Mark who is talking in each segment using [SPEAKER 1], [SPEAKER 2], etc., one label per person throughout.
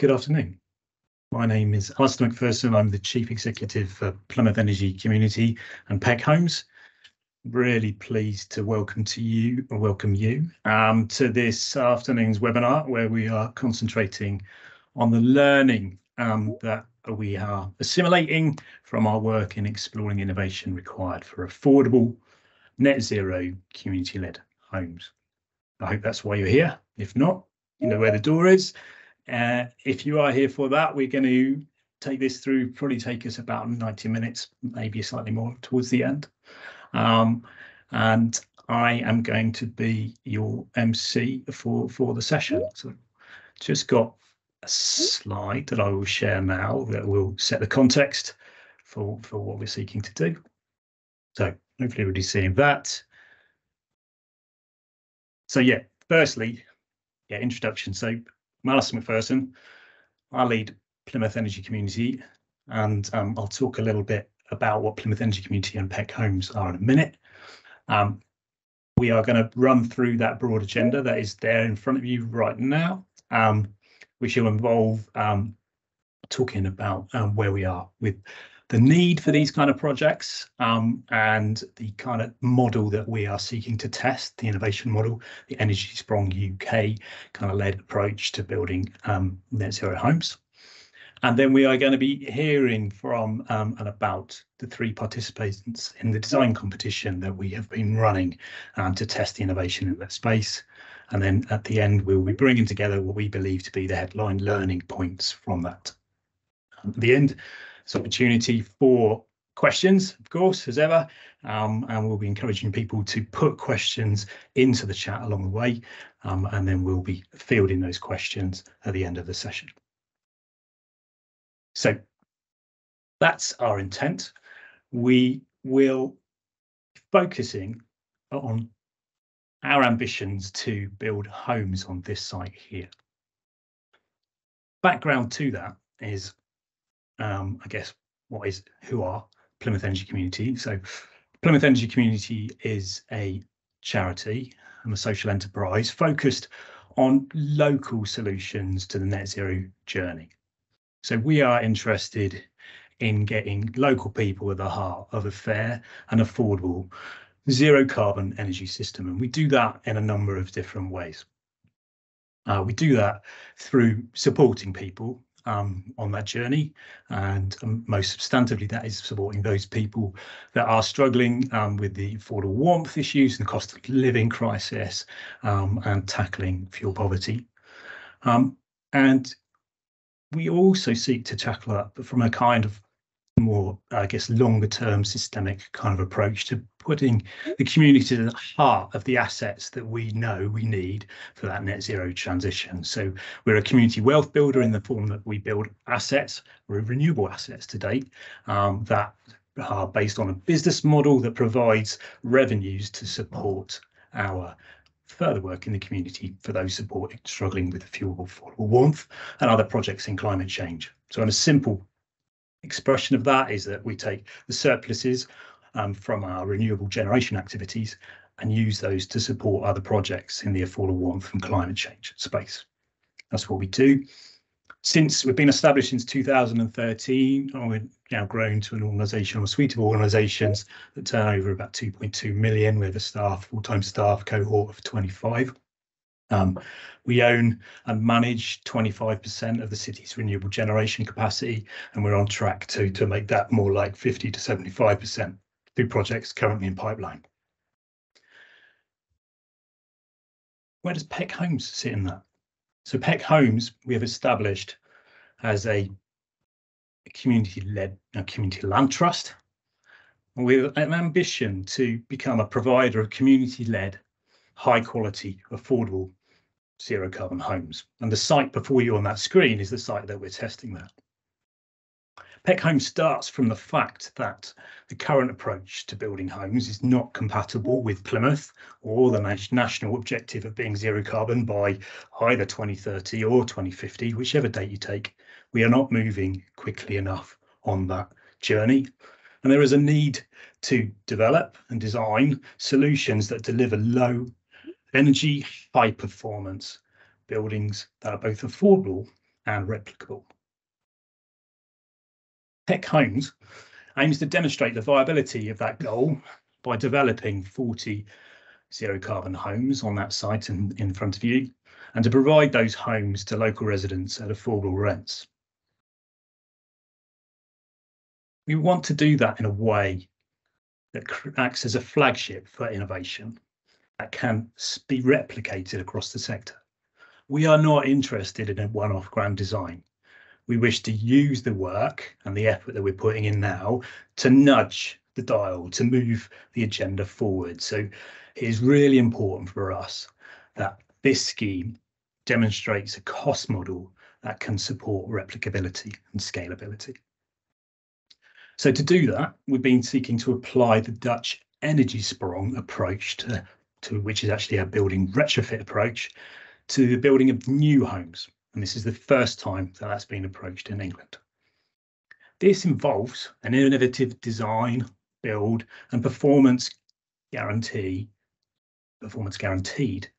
[SPEAKER 1] Good afternoon. My name is Alistair McPherson. I'm the Chief Executive for Plymouth Energy Community and Peck Homes. Really pleased to welcome you to this afternoon's webinar, where we are concentrating on the learning that we are assimilating from our work in exploring innovation required for affordable, net zero, community-led homes. I hope that's why you're here. If not, you know where the door is. If you are here for that, we're going to take this through, probably take us about 90 minutes, maybe slightly more towards the end. And I am going to be your MC for the session. So just got a slide that I will share now that will set the context for what we're seeking to do. So hopefully everybody's seeing that. So yeah, firstly, introduction. So I'm Alistair McPherson. I lead Plymouth Energy Community, and I'll talk a little bit about what Plymouth Energy Community and Peck Homes are in a minute. We are going to run through that broad agenda that is there in front of you right now, which will involve talking about where we are with the need for these kind of projects and the kind of model that we are seeking to test, the innovation model, the Energiesprong UK kind of led approach to building net zero homes. And then we are going to be hearing from and about the 3 participants in the design competition that we have been running to test the innovation in that space. And then at the end, we'll be bringing together what we believe to be the headline learning points from that. At the end, it's an opportunity for questions, of course, as ever, and we'll be encouraging people to put questions into the chat along the way, and then we'll be fielding those questions at the end of the session. So that's our intent. We will be focusing on our ambitions to build homes on this site here. Background to that is, I guess, who are Plymouth Energy Community? So Plymouth Energy Community is a charity and a social enterprise focused on local solutions to the net zero journey. So we are interested in getting local people at the heart of a fair and affordable zero carbon energy system. And we do that in a number of different ways. We do that through supporting people on that journey, and most substantively that is supporting those people that are struggling with the affordable warmth issues and the cost of living crisis and tackling fuel poverty. And we also seek to tackle that from a kind of more, I guess, longer term systemic kind of approach to putting the community at the heart of the assets that we know we need for that net zero transition. So we're a community wealth builder in the form that we build assets, we're renewable assets to date, that are based on a business model that provides revenues to support our further work in the community for those struggling with fuel affordable warmth and other projects in climate change. So in a simple expression of that is that we take the surpluses from our renewable generation activities and use those to support other projects in the affordable warmth and climate change space. That's what we do. Since we've been established since 2013, and we've now grown to an organisation, or a suite of organisations that turn over about 2.2 million with a full-time staff cohort of 25. We own and manage 25% of the city's renewable generation capacity, and we're on track to make that more like 50 to 75% through projects currently in pipeline. Where does Peck Homes sit in that? So Peck Homes we have established as a community-led community land trust with an ambition to become a provider of community-led, high-quality, affordable zero carbon homes. And the site before you on that screen is the site that we're testing that. Peck Homes starts from the fact that the current approach to building homes is not compatible with Plymouth or the national objective of being zero carbon by either 2030 or 2050, whichever date you take. We are not moving quickly enough on that journey. And there is a need to develop and design solutions that deliver low energy, high performance buildings that are both affordable and replicable. Tech Homes aims to demonstrate the viability of that goal by developing 40 zero carbon homes on that site in front of you, and to provide those homes to local residents at affordable rents. We want to do that in a way that acts as a flagship for innovation that can be replicated across the sector. We are not interested in a one-off grand design. We wish to use the work and the effort that we're putting in now to nudge the dial, to move the agenda forward. So it is really important for us that this scheme demonstrates a cost model that can support replicability and scalability. So to do that, we've been seeking to apply the Dutch Energiesprong approach to which is actually a building retrofit approach to the building of new homes. And this is the first time that that's been approached in England. This involves an innovative design, build, and performance guaranteed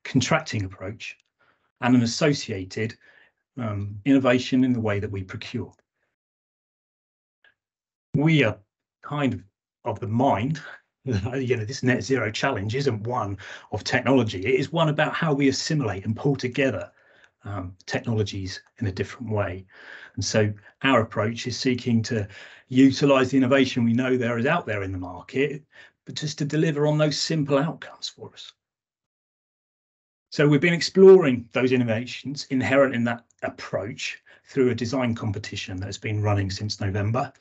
[SPEAKER 1] contracting approach, and an associated innovation in the way that we procure. We are kind of the mind that, this net zero challenge isn't one of technology. It is one about how we assimilate and pull together technologies in a different way. And so our approach is seeking to utilise the innovation we know there is out there in the market, but just to deliver on those simple outcomes for us. So we've been exploring those innovations inherent in that approach through a design competition that has been running since November.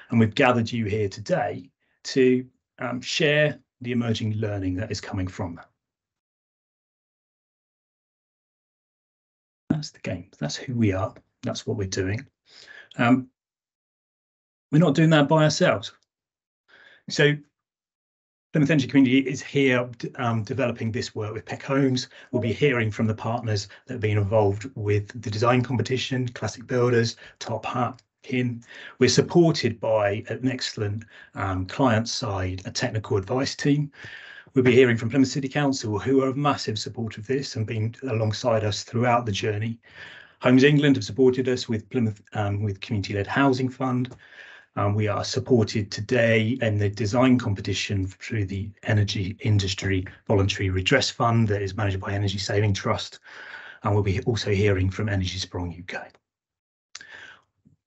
[SPEAKER 1] And we've gathered you here today to share the emerging learning that is coming from that. That's the game. That's who we are. That's what we're doing. We're not doing that by ourselves. So Plymouth Energy Community is here developing this work with Tech Homes. We'll be hearing from the partners that have been involved with the design competition, Classic Builders, Top Hat, Kin. We're supported by an excellent client side, a technical advice team. We'll be hearing from Plymouth City Council, who are a massive support of this and been alongside us throughout the journey. Homes England have supported us with Plymouth with Community-Led Housing Fund. We are supported today in the design competition through the Energy Industry Voluntary Redress Fund that is managed by Energy Saving Trust. And we'll be also hearing from Energiesprong UK.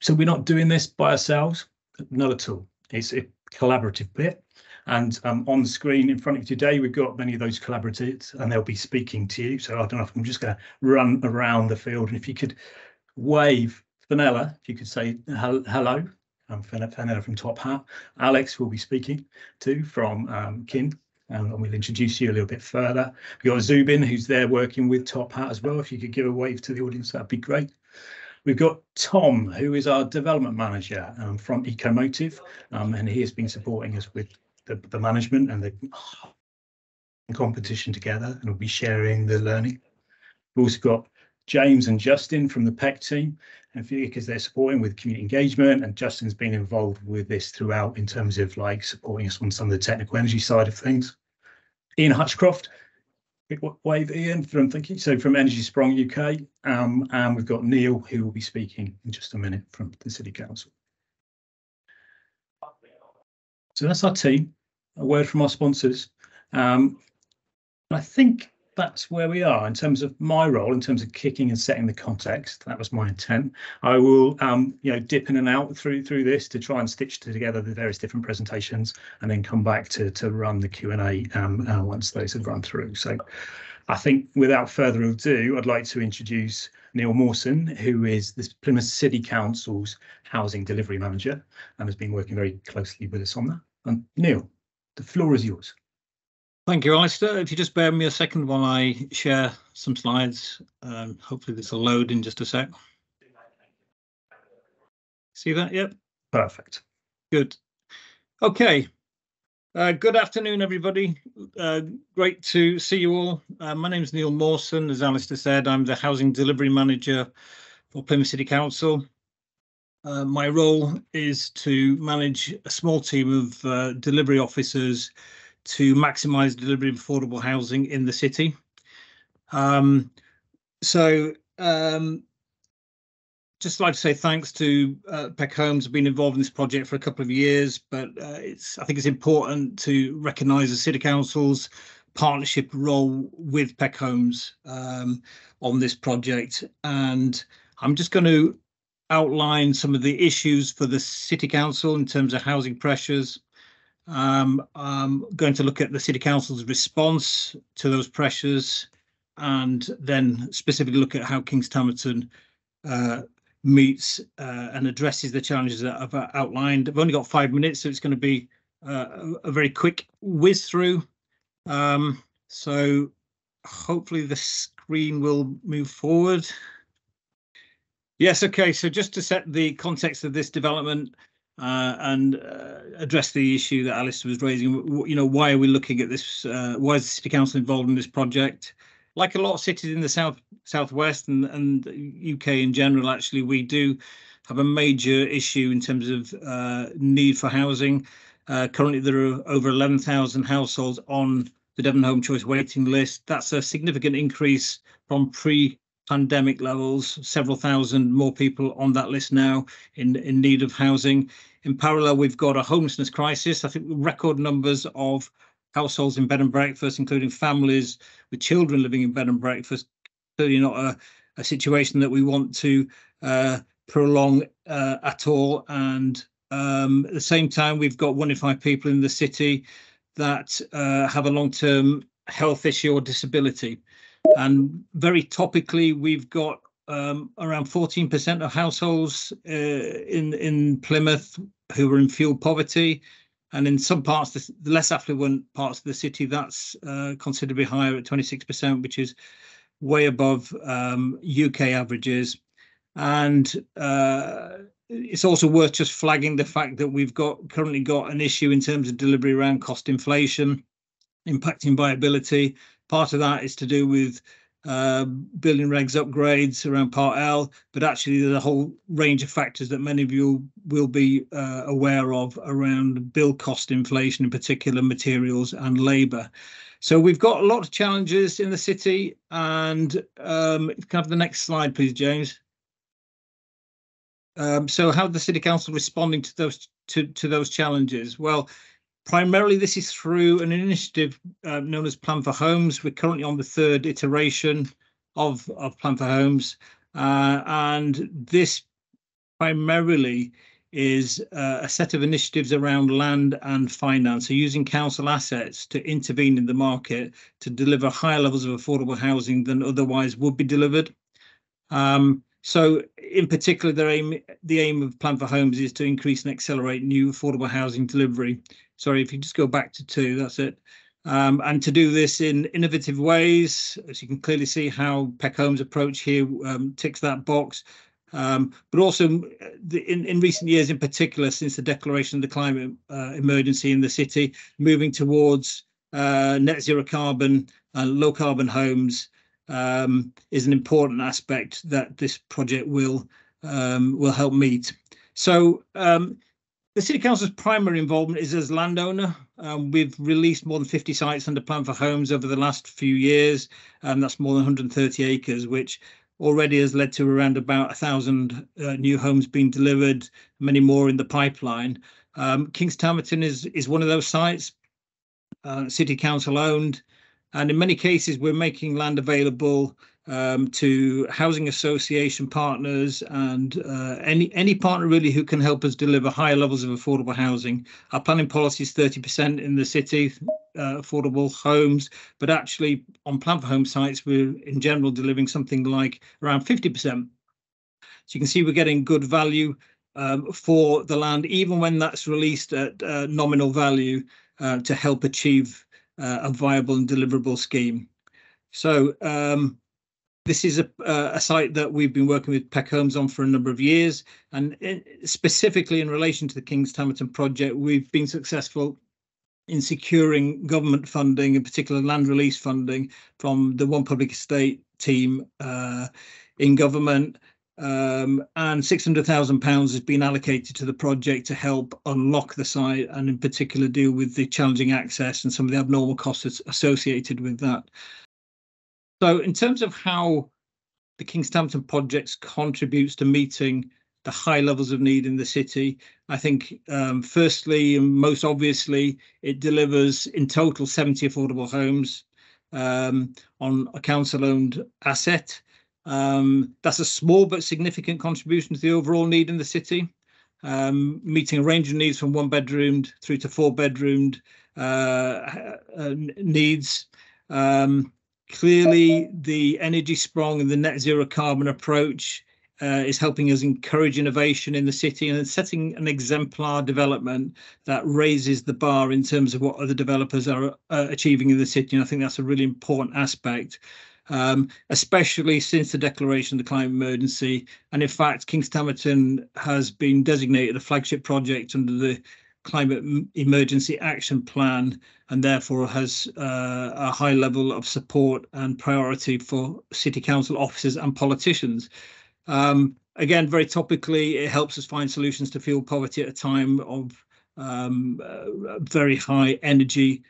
[SPEAKER 1] So we're not doing this by ourselves, not at all. It's a collaborative bit. And on the screen in front of you today, we've got many of those collaborators and they'll be speaking to you. So I don't know if I'm just going to run around the field. And if you could wave, Fenella, if you could say hello. Fenella from Top Hat. Alex will be speaking to from Kin, and we'll introduce you a little bit further. We've got Zubin, who's there working with Top Hat as well. If you could give a wave to the audience, that'd be great. We've got Tom, who is our development manager from Ecomotive, and he has been supporting us with the management and the competition together, and we'll be sharing the learning. We've also got James and Justin from the PEC team, and because they're supporting with community engagement, and Justin's been involved with this throughout in terms of like supporting us on some of the technical energy side of things. Ian Hutchcroft, wave Ian from thinking so from Energiesprong UK, and we've got Neil who will be speaking in just a minute from the City Council. So that's our team. A word from our sponsors. I think that's where we are in terms of my role, in terms of kicking and setting the context. That was my intent. I will, dip in and out through this to try and stitch together the various different presentations, and then come back to run the Q&A once those have run through. So I think without further ado, I'd like to introduce Neil Mawson, who is the Plymouth City Council's Housing Delivery Manager and has been working very closely with us on that. And Neil, the floor is yours.
[SPEAKER 2] Thank you, Alistair. If you just bear with me a second while I share some slides, hopefully this will load in just a sec. See that? Yep.
[SPEAKER 1] Perfect.
[SPEAKER 2] Good. Okay. Good afternoon, everybody. Great to see you all. My name is Neil Mawson. As Alistair said, I'm the Housing Delivery Manager for Plymouth City Council. My role is to manage a small team of delivery officers to maximise delivery of affordable housing in the city. just like to say thanks to Peck Homes. I've been involved in this project for a couple of years, but I think it's important to recognise the City Council's partnership role with Peck Homes on this project. And I'm just going to outline some of the issues for the City Council in terms of housing pressures. I'm going to look at the City Council's response to those pressures, and then specifically look at how Kings Tamerton meets and addresses the challenges that I've outlined. I've only got 5 minutes, so it's going to be a very quick whiz through. So hopefully the screen will move forward. Yes, okay, so just to set the context of this development and address the issue that Alistair was raising, you know, why are we looking at this? Why is the City Council involved in this project? Like a lot of cities in the southwest and UK in general, actually, we do have a major issue in terms of need for housing. Currently, there are over 11,000 households on the Devon Home Choice waiting list. That's a significant increase from pre-pandemic levels. Several thousand more people on that list now in need of housing. In parallel, we've got a homelessness crisis. I think record numbers of households in bed and breakfast, including families with children living in bed and breakfast. Clearly not a situation that we want to prolong at all. And at the same time, we've got 1 in 5 people in the city that have a long-term health issue or disability. And very topically, we've got around 14% of households in Plymouth who are in fuel poverty. And in some parts, the less affluent parts of the city, that's considerably higher at 26%, which is way above UK averages. And it's also worth just flagging the fact that we've currently got an issue in terms of delivery around cost inflation, impacting viability. Part of that is to do with building regs upgrades around Part L, but actually there's a whole range of factors that many of you will be aware of around build cost inflation, in particular materials and labour. So we've got a lot of challenges in the city, and can I have the next slide, please, James? So how the City Council responding to those challenges? Well, primarily, this is through an initiative known as Plan for Homes. We're currently on the 3rd iteration of Plan for Homes. And this primarily is a set of initiatives around land and finance, so using council assets to intervene in the market to deliver higher levels of affordable housing than otherwise would be delivered. So in particular, the aim of Plan for Homes is to increase and accelerate new affordable housing delivery. Sorry, if you just go back to 2, that's it. And to do this in innovative ways, as you can clearly see how Peck Homes' approach here ticks that box. But also in recent years, in particular, since the declaration of the climate emergency in the city, moving towards net zero carbon and low carbon homes is an important aspect that this project will help meet. So the City Council's primary involvement is as landowner. We've released more than 50 sites under Plan for Homes over the last few years, and that's more than 130 acres, which already has led to around about 1,000 new homes being delivered, many more in the pipeline. Kings Tamerton is one of those sites, City Council owned, and in many cases we're making land available to housing association partners and any partner really who can help us deliver higher levels of affordable housing. Our planning policy is 30% in the city, affordable homes, but actually on Plan for Home sites, we're in general delivering something like around 50%. So you can see we're getting good value for the land, even when that's released at nominal value to help achieve a viable and deliverable scheme. So this is a site that we've been working with Peck Homes on for a number of years, and specifically in relation to the Kings Tamerton project, we've been successful in securing government funding, in particular land release funding from the One Public Estate team in government, and £600,000 has been allocated to the project to help unlock the site and in particular deal with the challenging access and some of the abnormal costs associated with that. So in terms of how the Kingshampton projects contributes to meeting the high levels of need in the city. I think, firstly and most obviously, it delivers in total 70 affordable homes on a council-owned asset. That's a small but significant contribution to the overall need in the city, meeting a range of needs from one-bedroomed through to four-bedroomed needs. Clearly, the Energiesprong and the net zero carbon approach is helping us encourage innovation in the city and setting an exemplar development that raises the bar in terms of what other developers are achieving in the city. And I think that's a really important aspect, especially since the declaration of the climate emergency. And in fact, Kingshampton has been designated a flagship project under the Climate Emergency Action Plan, and therefore has a high level of support and priority for City Council officers and politicians. Again, very topically, it helps us find solutions to fuel poverty at a time of very high energy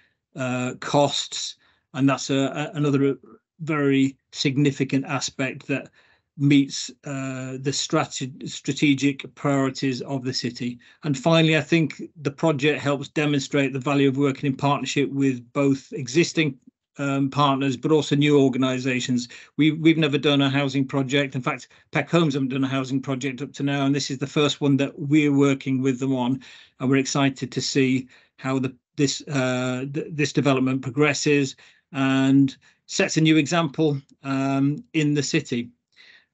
[SPEAKER 2] costs, and that's another very significant aspect that meets the strategic priorities of the city. And finally, I think the project helps demonstrate the value of working in partnership with both existing partners, but also new organisations. We've never done a housing project. In fact, Peck Homes haven't done a housing project up to now, and this is the first one that we're working with them on. And we're excited to see how this development progresses and sets a new example in the city.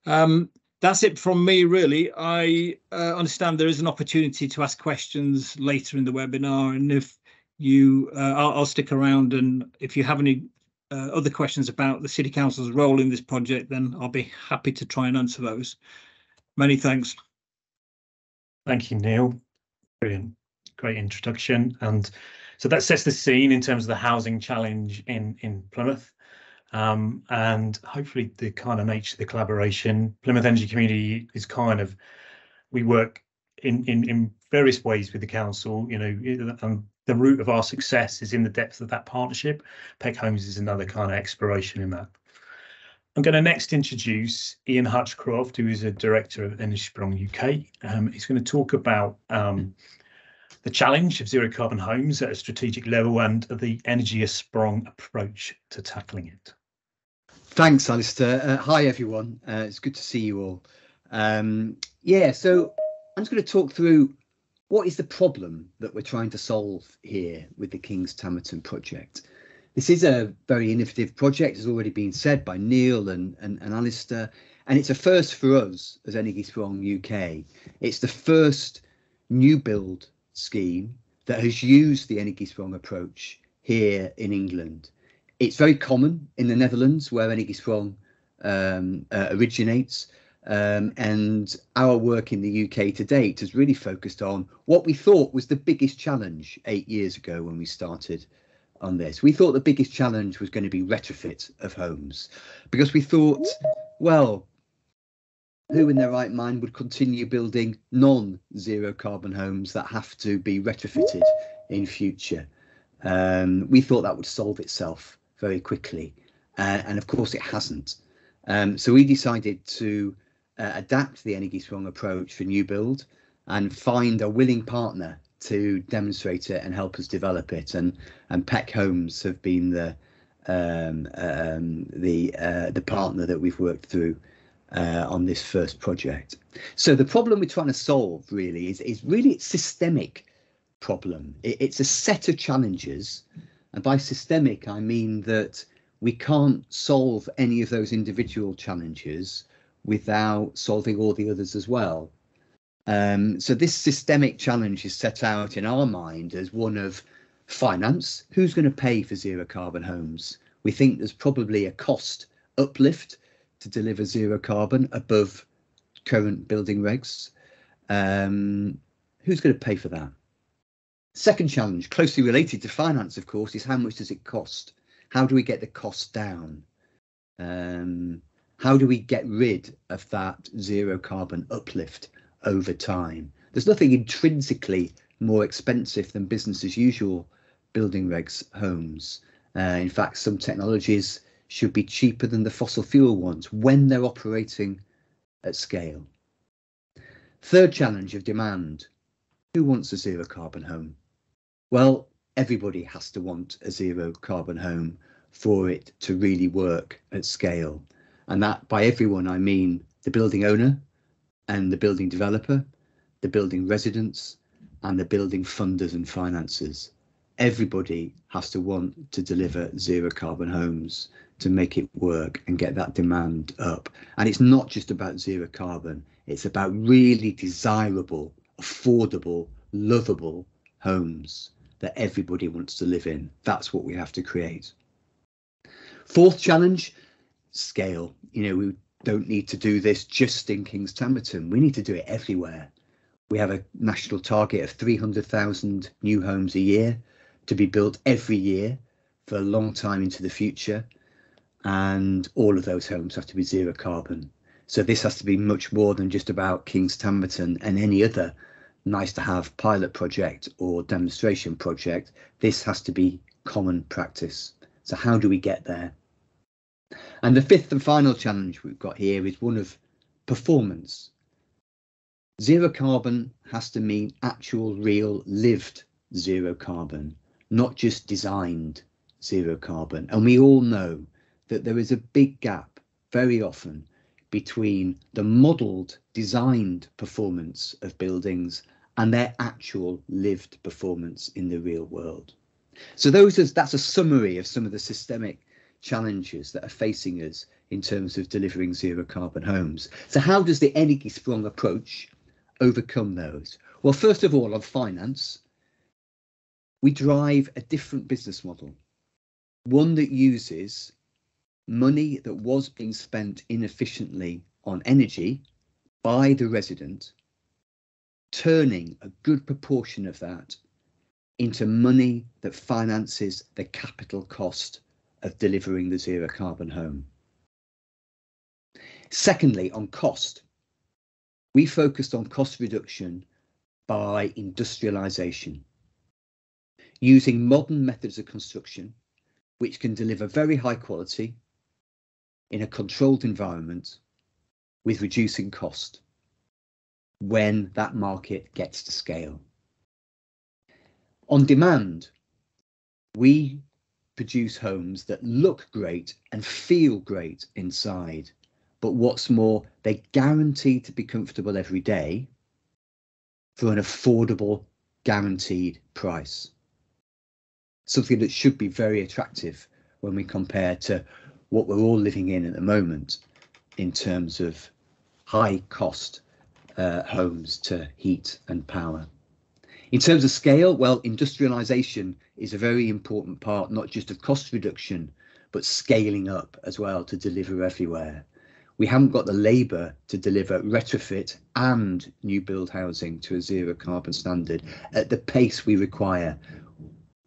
[SPEAKER 2] That's it from me, really. I understand there is an opportunity to ask questions later in the webinar, and if you, I'll stick around, and if you have any other questions about the City Council's role in this project, then I'll be happy to try and answer those. Many thanks.
[SPEAKER 1] Thank you, Neil. Brilliant, great introduction. And so that sets the scene in terms of the housing challenge in Plymouth. And hopefully the kind of nature of the collaboration. Plymouth Energy Community is we work in various ways with the council, the root of our success is in the depth of that partnership. Peck Homes is another kind of exploration in that. I'm going to next introduce Ian Hutchcroft, who is a director of Energiesprong UK. He's going to talk about the challenge of zero carbon homes at a strategic level and the Energiesprong approach to tackling it.
[SPEAKER 3] Thanks, Alistair. Hi, everyone. It's good to see you all. So I'm just going to talk through what is the problem that we're trying to solve here with the Kingshampton project. This is a very innovative project, as already been said by Neil and Alistair, and it's a first for us as Energiesprong UK. It's the first new build scheme that has used the Energiesprong approach here in England. It's very common in the Netherlands, where Energiesprong originates, and our work in the UK to date has really focused on what we thought was the biggest challenge 8 years ago when we started on this. We thought the biggest challenge was going to be retrofit of homes, because we thought, well, who in their right mind would continue building non-zero carbon homes that have to be retrofitted in future? We thought that would solve itself very quickly, and of course it hasn't. So we decided to adapt the Energiesprong approach for new build and find a willing partner to demonstrate it and help us develop it. And Peck Homes have been the partner that we've worked through on this first project. So the problem we're trying to solve really is really a systemic problem. It's a set of challenges, and by systemic I mean that we can't solve any of those individual challenges without solving all the others as well. So this systemic challenge is set out in our mind as one of finance. Who's going to pay for zero carbon homes? We think there's probably a cost uplift to deliver zero carbon above current building regs. Who's going to pay for that? Second challenge, closely related to finance, of course, is how much does it cost? How do we get the cost down? How do we get rid of that zero carbon uplift over time? There's nothing intrinsically more expensive than business as usual building regs homes. In fact, some technologies should be cheaper than the fossil fuel ones when they're operating at scale. Third challenge of demand. Who wants a zero carbon home? Well, everybody has to want a zero carbon home for it to really work at scale. And that, by everyone, I mean the building owner and the building developer, the building residents and the building funders and financiers. Everybody has to want to deliver zero carbon homes to make it work and get that demand up. And it's not just about zero carbon, it's about really desirable, affordable, lovable homes that everybody wants to live in. That's what we have to create. Fourth challenge, scale. You know, we don't need to do this just in Kings Tamberton. We need to do it everywhere. We have a national target of 300,000 new homes a year to be built every year for a long time into the future. And all of those homes have to be zero carbon. So this has to be much more than just about Kings Tamberton and any other nice to have pilot project or demonstration project. This has to be common practice. So how do we get there? And the fifth and final challenge we've got here is one of performance. Zero carbon has to mean actual, real, lived zero carbon, not just designed zero carbon. And we all know that there is a big gap very often between the modelled, designed performance of buildings and their actual lived performance in the real world. So that's a summary of some of the systemic challenges that are facing us in terms of delivering zero carbon homes. So how does the Energiesprong approach overcome those? Well, first of all, on finance, we drive a different business model, one that uses money that was being spent inefficiently on energy by the resident, turning a good proportion of that into money that finances the capital cost of delivering the zero carbon home. Secondly, on cost, we focused on cost reduction by industrialisation, using modern methods of construction which can deliver very high quality in a controlled environment with reducing cost when that market gets to scale. On demand, we produce homes that look great and feel great inside, but what's more, they're guaranteed to be comfortable every day for an affordable, guaranteed price. Something that should be very attractive when we compare to what we're all living in at the moment in terms of high cost homes to heat and power. In terms of scale, well, industrialisation is a very important part, not just of cost reduction, but scaling up as well to deliver everywhere. We haven't got the labour to deliver retrofit and new build housing to a zero carbon standard at the pace we require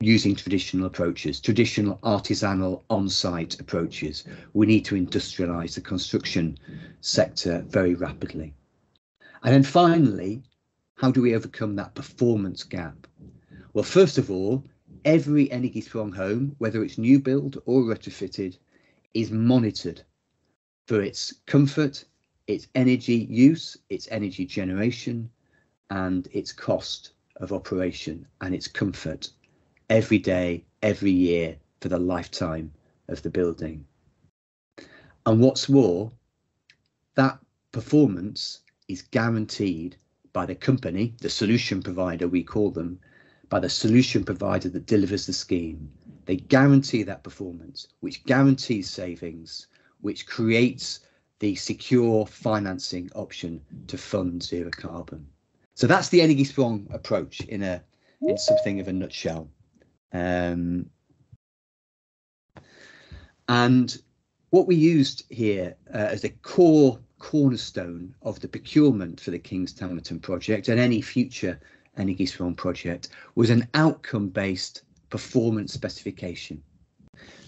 [SPEAKER 3] using traditional approaches, traditional artisanal on-site approaches. We need to industrialise the construction sector very rapidly. And then finally, how do we overcome that performance gap? Well, first of all, every Energiesprong home, whether it's new build or retrofitted, is monitored for its comfort, its energy use, its energy generation, and its cost of operation and its comfort every day, every year for the lifetime of the building. And what's more, that performance is guaranteed by the company, the solution provider we call them, by the solution provider that delivers the scheme. They guarantee that performance, which guarantees savings, which creates the secure financing option to fund zero carbon. So that's the Energiesprong approach in something of a nutshell. And what we used here as a cornerstone of the procurement for the Kings Tamberton project and any future Energiesprong project was an outcome-based performance specification.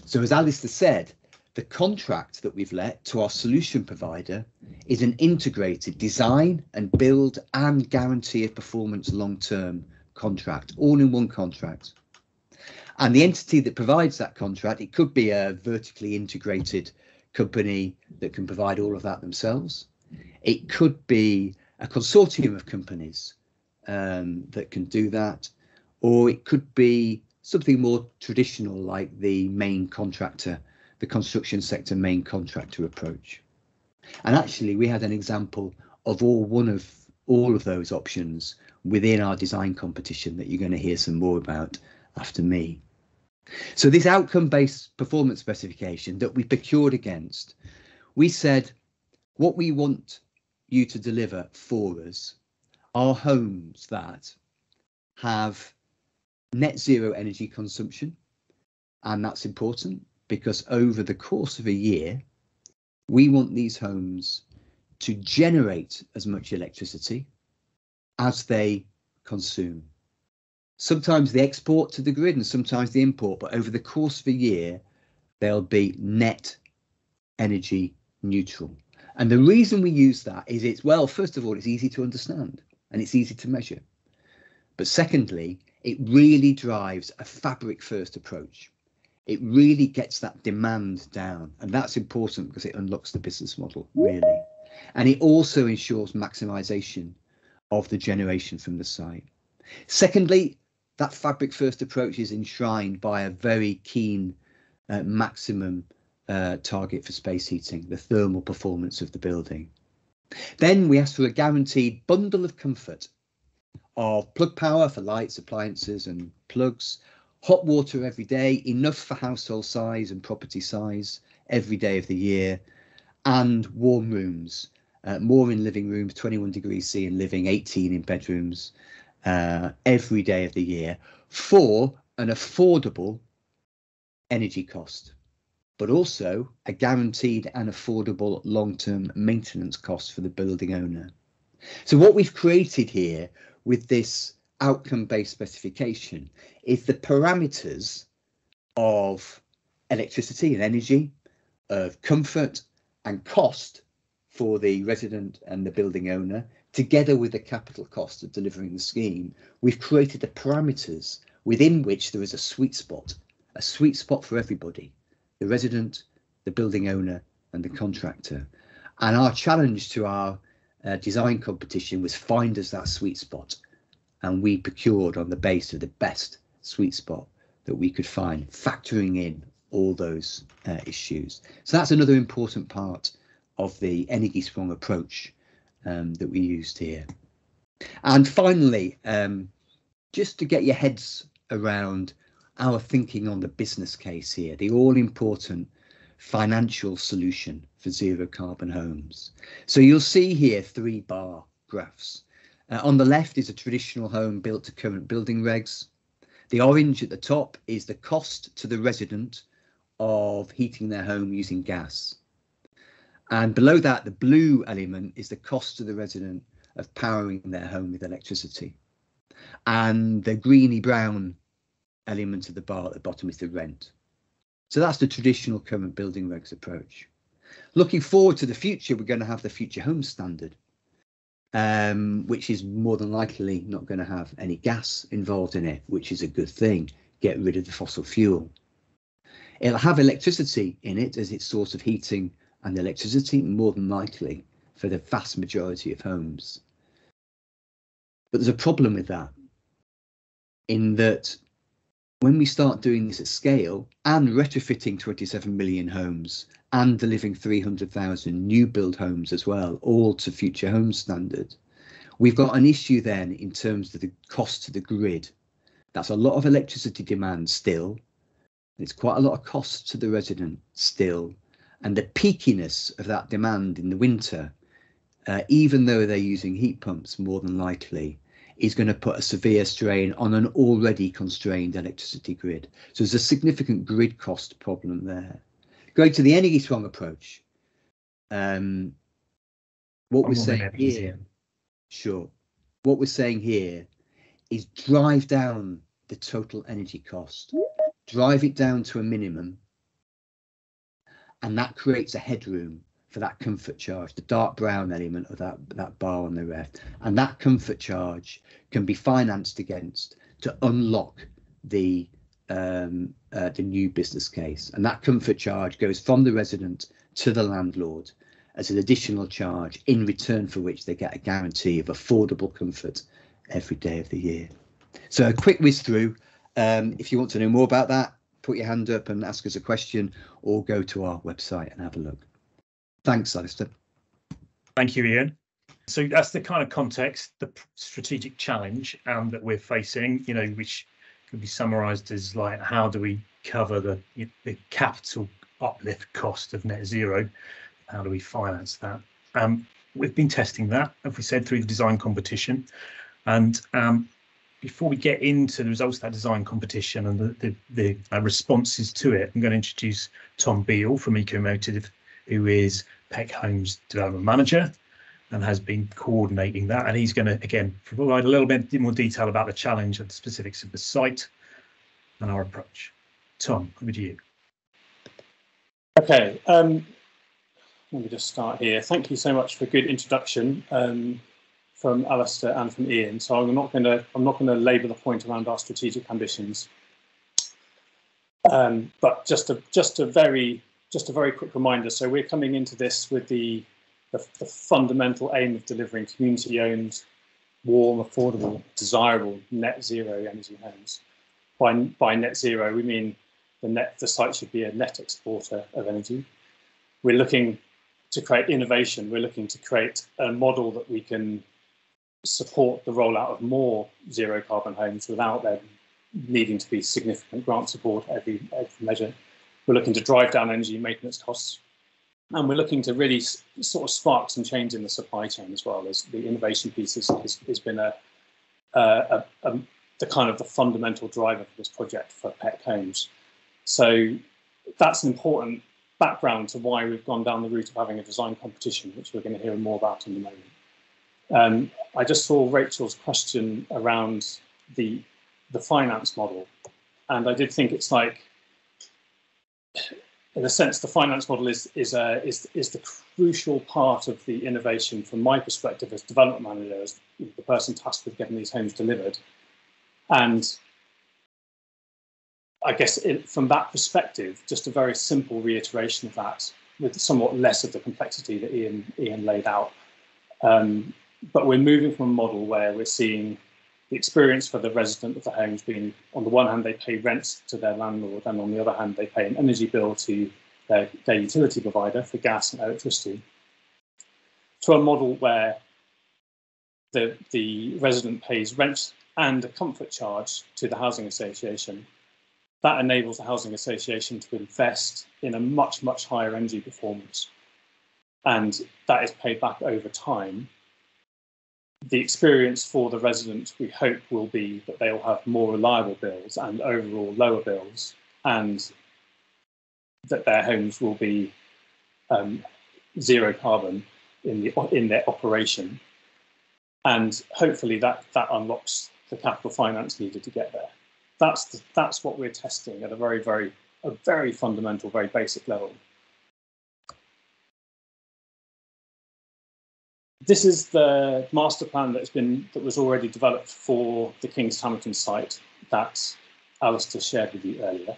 [SPEAKER 3] So as Alistair said, the contract that we've let to our solution provider is an integrated design and build and guarantee of performance long-term contract, all in one contract. And the entity that provides that contract, it could be a vertically integrated company that can provide all of that themselves. It could be a consortium of companies that can do that, or it could be something more traditional like the main contractor, the construction sector main contractor approach. And actually we had an example of all of those options within our design competition that you're going to hear some more about after me. So this outcome-based performance specification that we procured against, we said what we want you to deliver for us are homes that have net zero energy consumption. And that's important because over the course of a year, we want these homes to generate as much electricity as they consume. Sometimes they export to the grid and sometimes they import, but over the course of a year, they'll be net energy neutral. And the reason we use that is it's, well, first of all, it's easy to understand and it's easy to measure. But secondly, it really drives a fabric first approach. It really gets that demand down. And that's important because it unlocks the business model, really. And it also ensures maximisation of the generation from the site. Secondly, that fabric first approach is enshrined by a very keen maximum target for space heating, the thermal performance of the building. Then we ask for a guaranteed bundle of comfort of plug power for lights, appliances and plugs, hot water every day, enough for household size and property size every day of the year, and warm rooms, more in living rooms, 21 degrees C in living, 18 in bedrooms, every day of the year for an affordable energy cost, but also a guaranteed and affordable long-term maintenance cost for the building owner. So what we've created here with this outcome-based specification is the parameters of electricity and energy, of comfort and cost for the resident and the building owner, together with the capital cost of delivering the scheme. We've created the parameters within which there is a sweet spot for everybody, the resident, the building owner and the contractor. And our challenge to our design competition was find us that sweet spot, and we procured on the base of the best sweet spot that we could find, factoring in all those issues. So that's another important part of the Energiesprong approach that we used here. And finally, just to get your heads around our thinking on the business case here, the all-important financial solution for zero carbon homes. So you'll see here 3 bar graphs. On the left is a traditional home built to current building regs. The orange at the top is the cost to the resident of heating their home using gas. And below that, the blue element is the cost to the resident of powering their home with electricity. And the greeny brown element of the bar at the bottom is the rent. So that's the traditional current building regs approach. Looking forward to the future, we're going to have the Future Homes Standard, which is more than likely not going to have any gas involved in it, which is a good thing. Get rid of the fossil fuel. It'll have electricity in it as its source of heating and electricity, more than likely for the vast majority of homes. But there's a problem with that, in that when we start doing this at scale and retrofitting 27 million homes and delivering 300,000 new build homes as well, all to Future Homes Standard, we've got an issue then in terms of the cost to the grid. That's a lot of electricity demand still. It's quite a lot of cost to the resident still. And the peakiness of that demand in the winter, even though they're using heat pumps more than likely, is going to put a severe strain on an already constrained electricity grid. So there's a significant grid cost problem there. Going to the Energiesprong approach, what we're saying here, what we're saying here is drive down the total energy cost, drive it down to a minimum, and that creates a headroom for that comfort charge, the dark brown element of that bar on the left. And that comfort charge can be financed against to unlock the the new business case, and that comfort charge goes from the resident to the landlord as an additional charge, in return for which they get a guarantee of affordable comfort every day of the year. So a quick whiz through. If you want to know more about that, put your hand up and ask us a question, or go to our website and have a look. Thanks, Alistair.
[SPEAKER 1] Thank you, Ian. So that's the kind of context, the strategic challenge that we're facing, you know, which could be summarised as like, how do we cover the capital uplift cost of net zero? How do we finance that? We've been testing that, as we said, through the design competition. And before we get into the results of that design competition and the responses to it, I'm going to introduce Tom Beale from Ecomotive, who is Peck Homes Development Manager and has been coordinating that. And he's going to, again, provide a little bit more detail about the challenge and the specifics of the site and our approach. Tom, over to you.
[SPEAKER 4] Okay. Let me just start here. Thank you so much for a good introduction from Alistair and from Ian. So I'm not going to labour the point around our strategic ambitions, but just a very quick reminder. So we're coming into this with the fundamental aim of delivering community-owned, warm, affordable, desirable net zero energy homes. By net zero, we mean the site should be a net exporter of energy. We're looking to create innovation. We're looking to create a model that we can support the rollout of more zero carbon homes without there needing to be significant grant support every measure. We're looking to drive down energy maintenance costs, and we're looking to really sort of spark some change in the supply chain as well. As the innovation piece has been the kind of the fundamental driver for this project for Peck Homes. So that's an important background to why we've gone down the route of having a design competition, which we're going to hear more about in a moment. I just saw Rachel's question around the finance model, and I did think it's like, in a sense, the finance model is the crucial part of the innovation from my perspective as development manager, as the person tasked with getting these homes delivered. And I guess from that perspective, just a very simple reiteration of that, with somewhat less of the complexity that Ian laid out. But we're moving from a model where we're seeing the experience for the resident of the homes being, on the one hand, they pay rents to their landlord, and on the other hand, they pay an energy bill to their utility provider for gas and electricity, to a model where the resident pays rent and a comfort charge to the housing association. That enables the housing association to invest in a much, much higher energy performance, and that is paid back over time. The experience for the resident, we hope, will be that they will have more reliable bills and overall lower bills, and that their homes will be zero carbon in their operation. And hopefully that unlocks the capital finance needed to get there. That's what we're testing at a very fundamental, very basic level. This is the master plan that was already developed for the King's Hamilton site that Alistair shared with you earlier,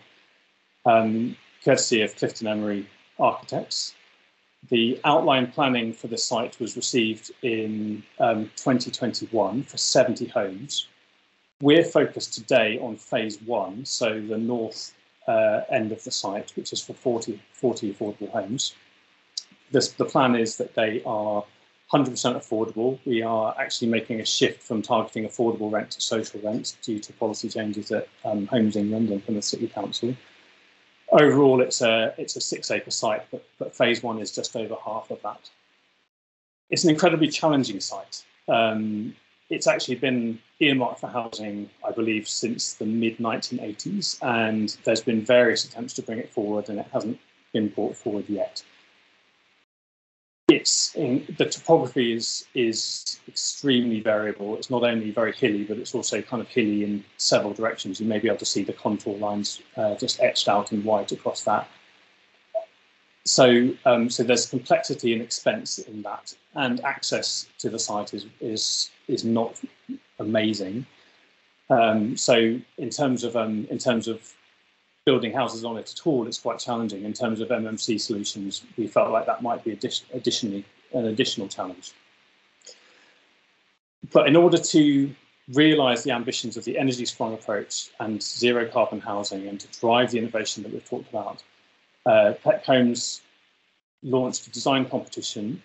[SPEAKER 4] courtesy of Clifton Emery Architects. The outline planning for the site was received in 2021 for 70 homes. We're focused today on phase 1, so the north end of the site, which is for 40 affordable homes. The plan is that they are 100% affordable. We are actually making a shift from targeting affordable rent to social rent due to policy changes at Homes England and from the City Council. Overall, it's a 6-acre site, but phase 1 is just over half of that. It's an incredibly challenging site. It's actually been earmarked for housing, I believe, since the mid-1980s, and there's been various attempts to bring it forward, and it hasn't been brought forward yet. The topography is extremely variable. It's not only very hilly, but it's also kind of hilly in several directions. You may be able to see the contour lines just etched out in white across that. So there's complexity and expense in that, and access to the site is not amazing. So in terms of building houses on it at all, it's quite challenging. In terms of MMC solutions, we felt like that might be an additional challenge. But in order to realise the ambitions of the Energiesprong approach and zero carbon housing, and to drive the innovation that we've talked about, Peck Homes launched a design competition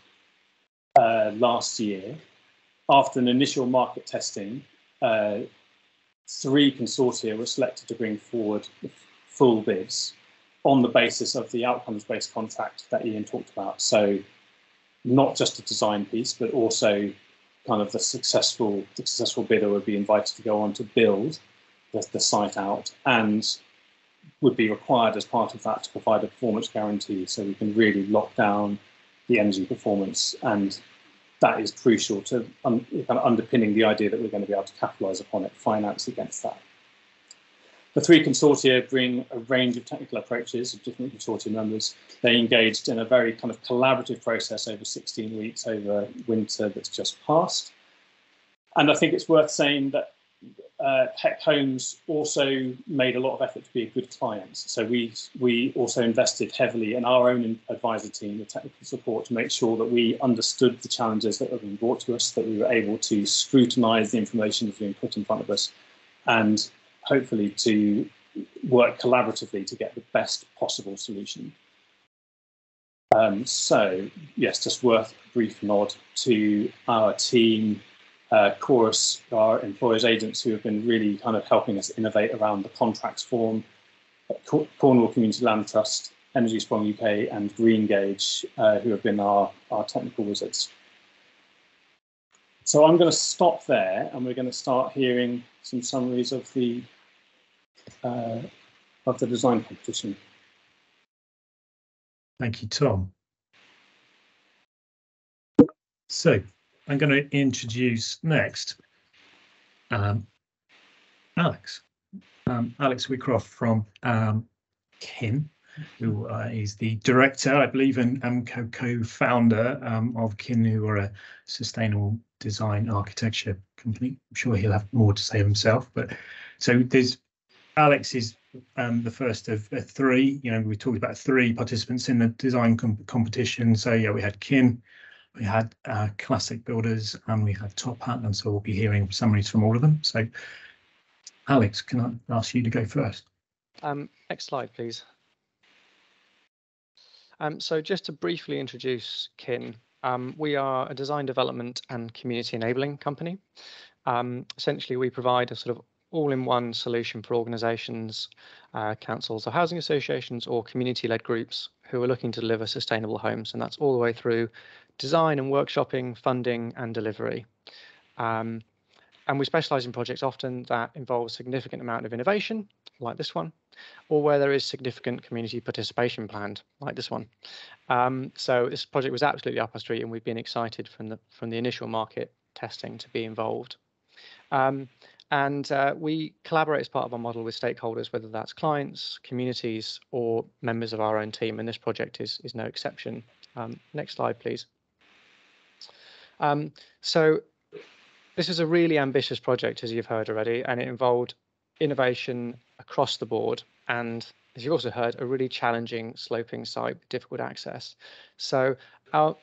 [SPEAKER 4] last year. After an initial market testing, 3 consortia were selected to bring forward full bids on the basis of the outcomes-based contract that Ian talked about. So not just a design piece, but also kind of the successful bidder would be invited to go on to build the site out, and would be required as part of that to provide a performance guarantee, so we can really lock down the energy performance. And that is crucial to kind of underpinning the idea that we're going to be able to capitalise upon it, finance against that. The 3 consortia bring a range of technical approaches of different consortium members. They engaged in a very kind of collaborative process over 16 weeks over winter that's just passed. And I think it's worth saying that Peck Homes also made a lot of effort to be a good client. So we also invested heavily in our own advisor team, the technical support, to make sure that we understood the challenges that were being brought to us, that we were able to scrutinise the information that's being put in front of us, and hopefully to work collaboratively to get the best possible solution. So yes, just worth a brief nod to our team, Chorus, our employers agents, who have been really kind of helping us innovate around the contracts form, Cornwall Community Land Trust, Energiesprong UK, and Greengage, who have been our technical wizards. So I'm going to stop there, and we're going to start hearing some summaries of the design competition.
[SPEAKER 1] Thank you, Tom. So I'm going to introduce next Alex. Alex Wycroft from KIN, who is the director, I believe, and co-founder of KIN, who are a sustainable design architecture company. I'm sure he'll have more to say himself. But so Alex is the first of 3. You know, we talked about 3 participants in the design competition. So yeah, we had KIN, we had Classic Builders, and we had Top Hat, and so we'll be hearing summaries from all of them. So Alex, can I ask you to go first?
[SPEAKER 5] Next slide, please. So just to briefly introduce KIN, we are a design development and community enabling company. Essentially, we provide a sort of all-in-one solution for organisations, councils or housing associations or community-led groups who are looking to deliver sustainable homes, and that's all the way through design and workshopping, funding and delivery. And we specialise in projects often that involve a significant amount of innovation, like this one, or where there is significant community participation planned, like this one. So this project was absolutely up our street, and we've been excited from the initial market testing to be involved. And we collaborate as part of our model with stakeholders, whether that's clients, communities, or members of our own team, and this project is no exception. Next slide, please. So this is a really ambitious project, as you've heard already, and it involved innovation across the board, and as you've also heard, a really challenging sloping site with difficult access. So our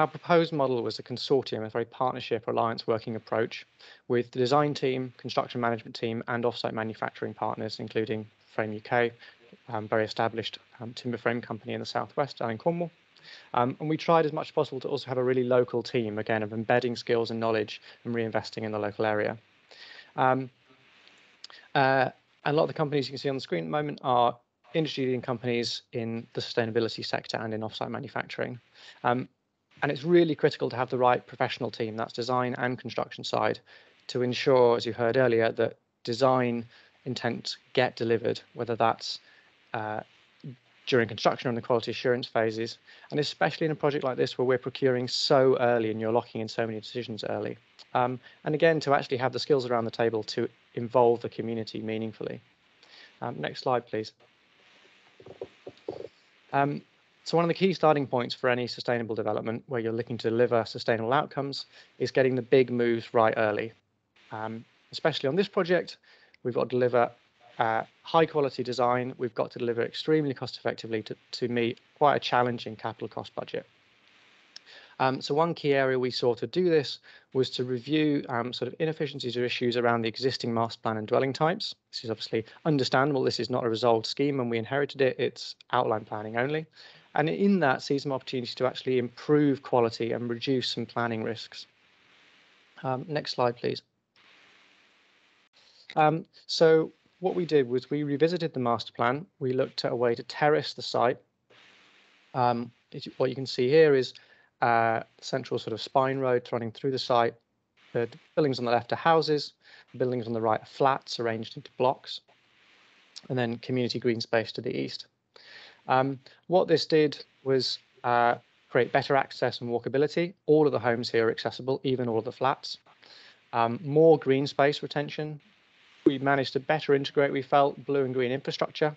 [SPEAKER 5] proposed model was a consortium, a very partnership alliance working approach with the design team, construction management team, and offsite manufacturing partners, including Frame UK, very established timber frame company in the southwest down in Cornwall. And we tried as much as possible to also have a really local team, again, of embedding skills and knowledge and reinvesting in the local area. And a lot of the companies you can see on the screen at the moment are industry-leading companies in the sustainability sector and in offsite manufacturing. And it's really critical to have the right professional team, that's design and construction side, to ensure, as you heard earlier, that design intent get delivered, whether that's during construction or in the quality assurance phases, and especially in a project like this where we're procuring so early and you're locking in so many decisions early. And again, to actually have the skills around the table to involve the community meaningfully. Next slide, please. So one of the key starting points for any sustainable development where you're looking to deliver sustainable outcomes is getting the big moves right early. Especially on this project, we've got to deliver high quality design. We've got to deliver extremely cost effectively to meet quite a challenging capital cost budget. So one key area we saw to do this was to review sort of inefficiencies or issues around the existing master plan and dwelling types. This is obviously understandable. This is not a resolved scheme when we inherited it. It's outline planning only. And in that, see some opportunities to actually improve quality and reduce some planning risks. Next slide, please. So what we did was we revisited the master plan. We looked at a way to terrace the site. What you can see here is central sort of spine road running through the site. The buildings on the left are houses, the buildings on the right are flats arranged into blocks, and then community green space to the east. What this did was create better access and walkability. All of the homes here are accessible, even all of the flats. More green space retention. We managed to better integrate, we felt, blue and green infrastructure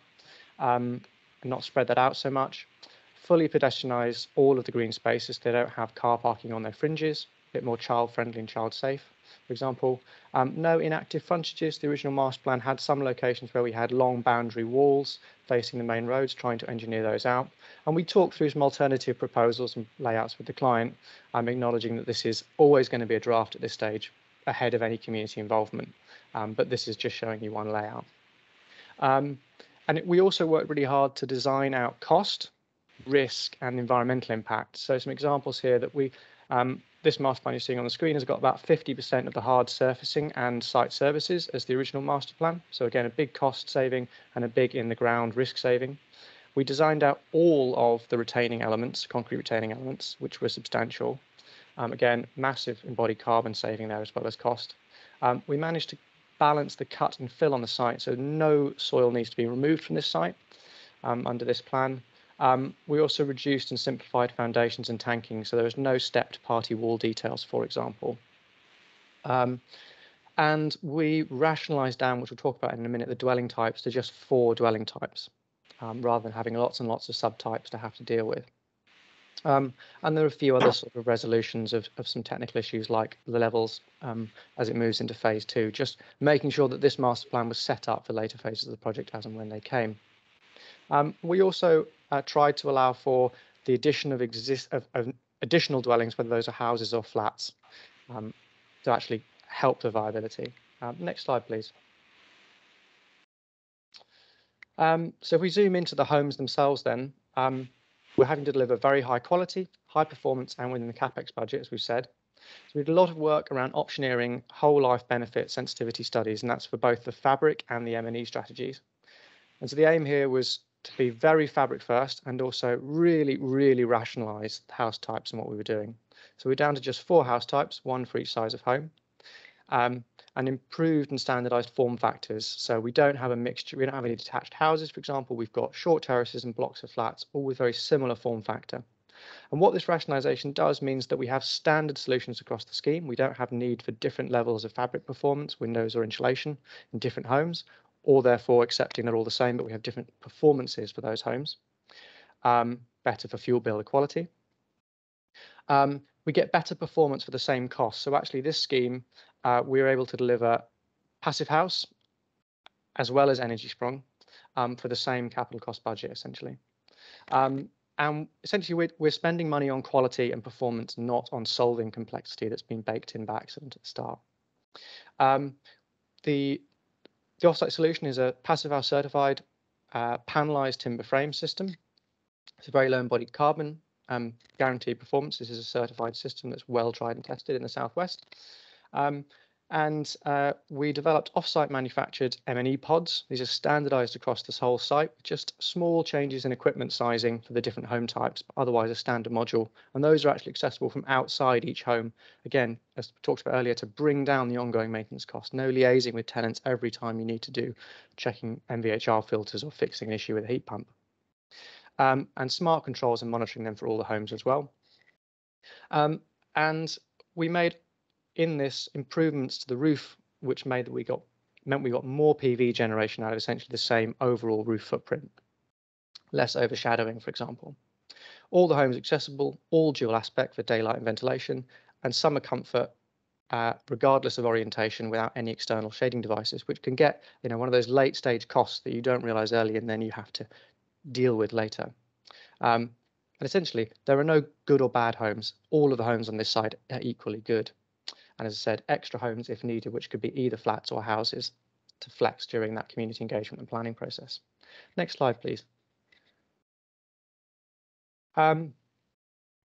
[SPEAKER 5] and not spread that out so much. Fully pedestrianised all of the green spaces. They don't have car parking on their fringes, a bit more child friendly and child safe, for example. No inactive frontages. The original master plan had some locations where we had long boundary walls facing the main roads, trying to engineer those out. And we talked through some alternative proposals and layouts with the client, acknowledging that this is always going to be a draft at this stage, ahead of any community involvement. But this is just showing you one layout. We also worked really hard to design out cost, risk and environmental impact. So some examples here that this master plan you're seeing on the screen has got about 50% of the hard surfacing and site services as the original master plan. So again, a big cost saving and a big in the ground risk saving. We designed out all of the retaining elements, concrete retaining elements, which were substantial. Again, massive embodied carbon saving there as well as cost. We managed to balance the cut and fill on the site, so no soil needs to be removed from this site under this plan. We also reduced and simplified foundations and tanking, so there was no stepped party wall details, for example. And we rationalised down, which we'll talk about in a minute, the dwelling types to just 4 dwelling types, rather than having lots and lots of subtypes to have to deal with. And there are a few other sort of resolutions of some technical issues like the levels as it moves into phase 2, just making sure that this master plan was set up for later phases of the project as and when they came. We also tried to allow for the addition of additional dwellings, whether those are houses or flats, to actually help the viability. Next slide, please. So if we zoom into the homes themselves then, we're having to deliver very high quality, high performance and within the CapEx budget, as we've said. So we did a lot of work around optioneering, whole life benefit sensitivity studies, and that's for both the fabric and the M&E strategies. And so the aim here was to be very fabric first and also really, really rationalise the house types and what we were doing. So we're down to just 4 house types, 1 for each size of home, and improved and standardised form factors. So we don't have a mixture, we don't have any detached houses, for example. We've got short terraces and blocks of flats, all with very similar form factor. And what this rationalisation does means that we have standard solutions across the scheme. We don't have need for different levels of fabric performance, windows or insulation in different homes, or therefore accepting they're all the same, but we have different performances for those homes. Better for fuel bill equality. We get better performance for the same cost. So actually this scheme, we're able to deliver passive house as well as Energiesprong for the same capital cost budget, essentially. And essentially we're spending money on quality and performance, not on solving complexity that's been baked in by accident at the start. The offsite solution is a passive house certified panelised timber frame system. It's a very low embodied carbon, guaranteed performance. This is a certified system that's well tried and tested in the southwest. And we developed offsite manufactured M&E pods. These are standardized across this whole site, with just small changes in equipment sizing for the different home types, but otherwise a standard module. And those are actually accessible from outside each home. Again, as we talked about earlier, to bring down the ongoing maintenance cost. No liaising with tenants every time you need to do checking MVHR filters or fixing an issue with a heat pump. And smart controls and monitoring them for all the homes as well. And we made in this improvements to the roof, which meant we got more PV generation out of essentially the same overall roof footprint. Less overshadowing, for example. All the homes accessible, all dual aspect for daylight and ventilation, and summer comfort regardless of orientation, without any external shading devices, which can get, you know, one of those late stage costs that you don't realize early and then you have to deal with later. And essentially, there are no good or bad homes. All of the homes on this site are equally good. And as I said, extra homes if needed, which could be either flats or houses, to flex during that community engagement and planning process. Next slide, please.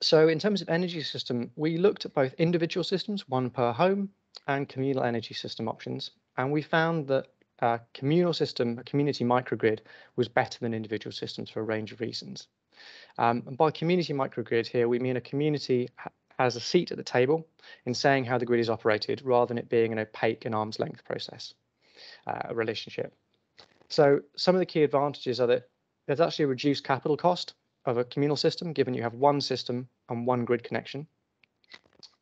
[SPEAKER 5] So in terms of energy system, we looked at both individual systems, one per home, and communal energy system options. And we found that a communal system, a community microgrid, was better than individual systems for a range of reasons. And by community microgrid here, we mean a community has a seat at the table in saying how the grid is operated, rather than it being an opaque and arm's length process, a relationship. So some of the key advantages are that there's actually a reduced capital cost of a communal system, given you have one system and one grid connection.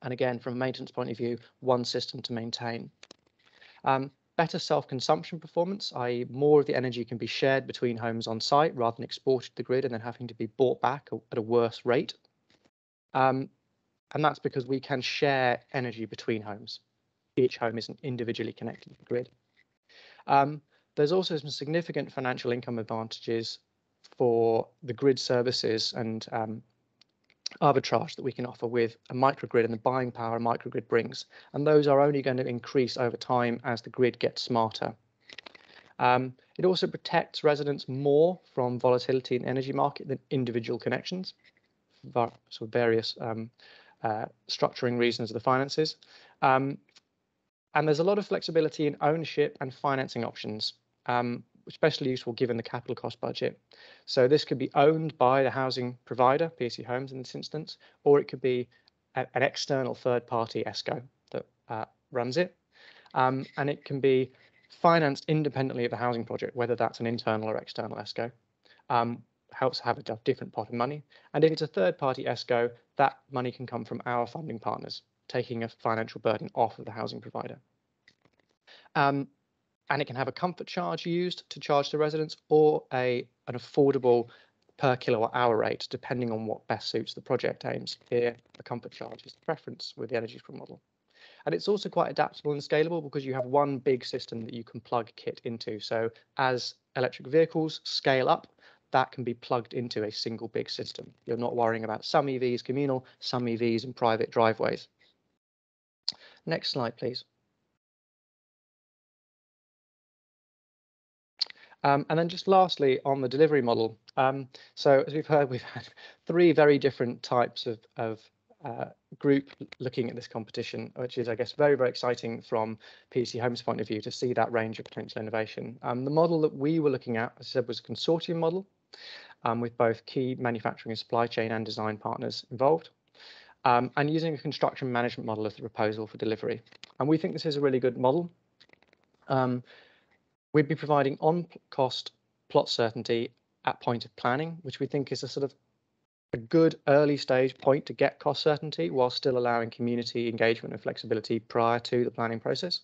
[SPEAKER 5] And again, from a maintenance point of view, one system to maintain. Better self-consumption performance, i.e. more of the energy can be shared between homes on site rather than exported to the grid and then having to be bought back at a worse rate. And that's because we can share energy between homes. Each home isn't individually connected to the grid. There's also some significant financial income advantages for the grid services and arbitrage that we can offer with a microgrid and the buying power a microgrid brings. And those are only going to increase over time as the grid gets smarter. It also protects residents more from volatility in the energy market than individual connections, for various structuring reasons of the finances. And there's a lot of flexibility in ownership and financing options, especially useful given the capital cost budget. So this could be owned by the housing provider, PSE Homes in this instance, or it could be an external third-party ESCO that runs it. And it can be financed independently of the housing project, whether that's an internal or external ESCO. Helps have a different pot of money. And if it's a third-party ESCO, that money can come from our funding partners, taking a financial burden off of the housing provider. And it can have a comfort charge used to charge the residents, or an affordable per kilowatt hour rate, depending on what best suits the project aims. Here, the comfort charge is the preference with the Energiesprong model. And it's also quite adaptable and scalable because you have one big system that you can plug kit into. So as electric vehicles scale up, that can be plugged into a single big system. You're not worrying about some EVs communal, some EVs in private driveways. Next slide, please. And then just lastly, on the delivery model. So as we've heard, we've had three very different types of group looking at this competition, which is, I guess, very, very exciting from PSE Homes' point of view to see that range of potential innovation. The model that we were looking at, as I said, was a consortium model with both key manufacturing and supply chain and design partners involved, and using a construction management model as the proposal for delivery. And we think this is a really good model. We'd be providing on-cost plot certainty at point of planning, which we think is a sort of a good early stage point to get cost certainty while still allowing community engagement and flexibility prior to the planning process.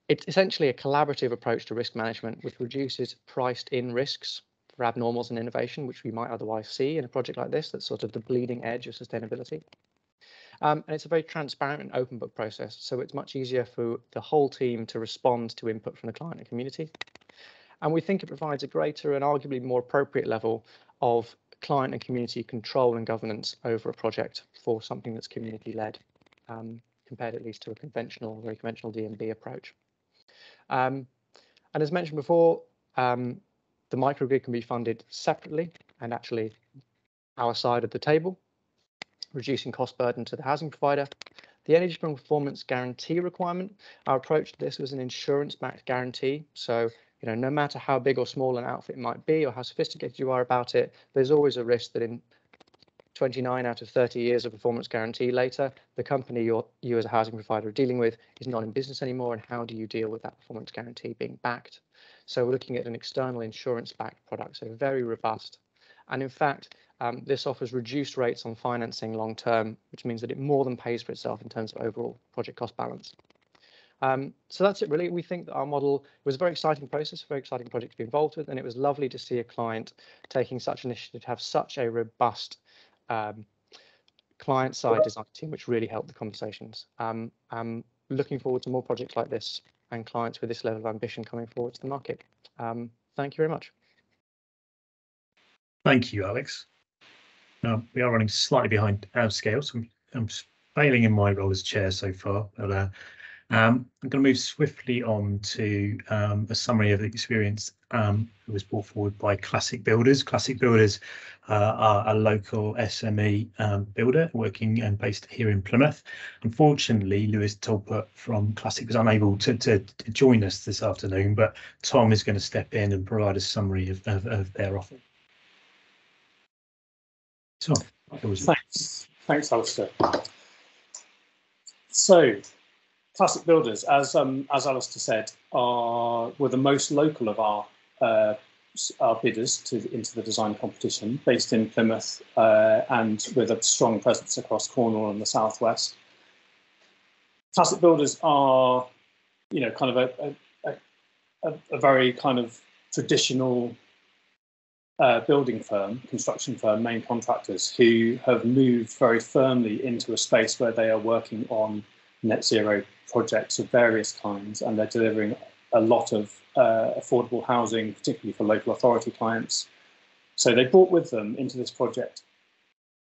[SPEAKER 5] It's essentially a collaborative approach to risk management, which reduces priced-in risks for abnormals and innovation, which we might otherwise see in a project like this. That's sort of the bleeding edge of sustainability. And it's a very transparent and open book process, so it's much easier for the whole team to respond to input from the client and community. And we think it provides a greater and arguably more appropriate level of client and community control and governance over a project for something that's community-led, compared at least to a very conventional D&B approach. And as mentioned before, the microgrid can be funded separately and actually our side of the table, reducing cost burden to the housing provider. The Energiesprong performance guarantee requirement, our approach to this was an insurance-backed guarantee. So, you know, no matter how big or small an outfit might be or how sophisticated you are about it, there's always a risk that in 29 out of 30 years of performance guarantee later, the company you as a housing provider are dealing with is not in business anymore, and how do you deal with that performance guarantee being backed? So we're looking at an external insurance-backed product, so very robust. And in fact, this offers reduced rates on financing long term, which means that it more than pays for itself in terms of overall project cost balance. So that's it really. We think that our model was a very exciting process, a very exciting project to be involved with, and it was lovely to see a client taking such initiative to have such a robust client-side design team, which really helped the conversations. I'm looking forward to more projects like this and clients with this level of ambition coming forward to the market. Thank you very much.
[SPEAKER 1] Thank you, Alex. Now, we are running slightly behind our scale, so I'm failing in my role as chair so far, but I'm going to move swiftly on to a summary of the experience that was brought forward by Classic Builders. Classic Builders are a local SME builder working and based here in Plymouth. Unfortunately, Lewis Talbot from Classic was unable to join us this afternoon, but Tom is going to step in and provide a summary of their offer. Tom,
[SPEAKER 4] thanks, Alistair. So, Classic Builders, as Alistair said, were the most local of our bidders into the design competition, based in Plymouth and with a strong presence across Cornwall and the southwest. Classic Builders are, kind of a very kind of traditional building firm, construction firm, main contractors who have moved very firmly into a space where they are working on net zero projects of various kinds, and they're delivering a lot of affordable housing, particularly for local authority clients. So they brought with them into this project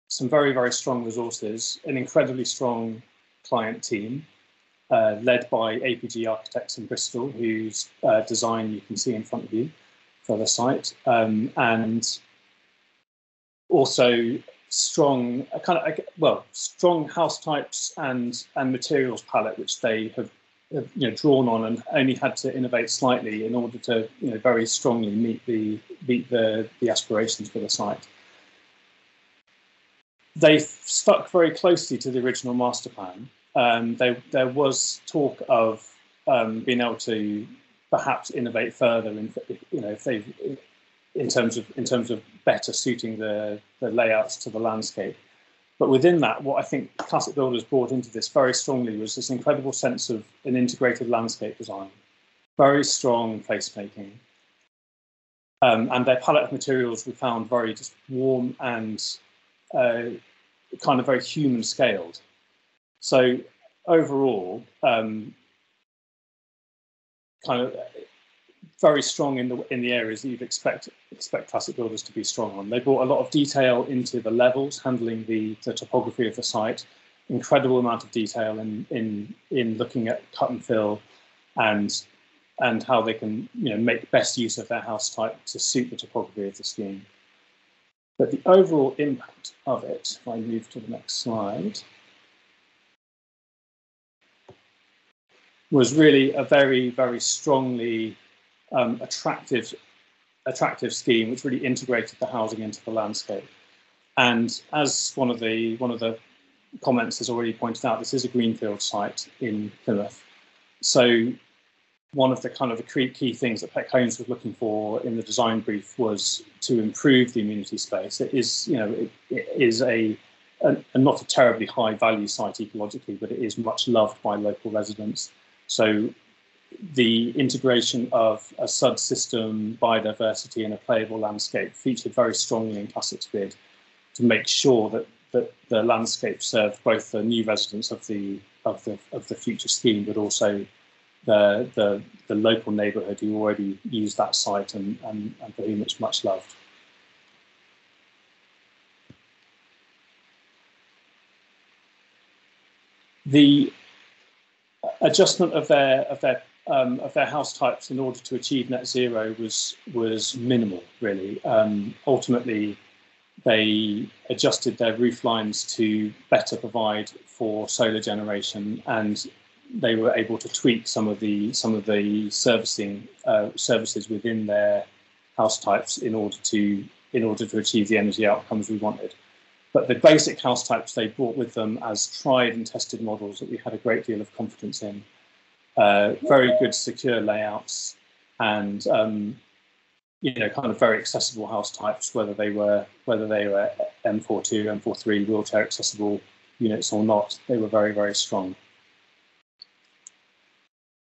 [SPEAKER 4] some very, very strong resources, an incredibly strong client team, led by APG Architects in Bristol, whose design you can see in front of you for the site, and also strong strong house types and materials palette, which they have drawn on and only had to innovate slightly in order to very strongly meet the aspirations for the site. They stuck very closely to the original master plan. There was talk of being able to perhaps innovate further in terms of better suiting the layouts to the landscape. But within that, what I think Classic Builders brought into this very strongly was this incredible sense of an integrated landscape design, very strong placemaking, and their palette of materials we found very just warm and kind of very human scaled. So overall, kind of very strong in the areas that you'd expect Classic Builders to be strong on. They brought a lot of detail into the levels, handling the topography of the site, incredible amount of detail in looking at cut and fill and how they can make best use of their house type to suit the topography of the scheme. But the overall impact of it, if I move to the next slide, was really a very, very strongly attractive scheme, which really integrated the housing into the landscape. And as one of the comments has already pointed out, this is a greenfield site in Plymouth. So one of the kind of the key things that Peck Homes was looking for in the design brief was to improve the amenity space. It is, it is a not a terribly high value site ecologically, but it is much loved by local residents. So the integration of a SUD system, biodiversity, and a playable landscape featured very strongly in Classic's bid to make sure that the landscape served both the new residents of the future scheme, but also the local neighbourhood who already used that site and for whom it's much loved. The adjustment of their house types in order to achieve net zero was minimal, really. Ultimately, they adjusted their roof lines to better provide for solar generation, and they were able to tweak some of the servicing services within their house types in order to achieve the energy outcomes we wanted. But the basic house types they brought with them as tried and tested models that we had a great deal of confidence in. Very good secure layouts and kind of very accessible house types, whether they were M42, M43 wheelchair accessible units or not. They were very, very strong.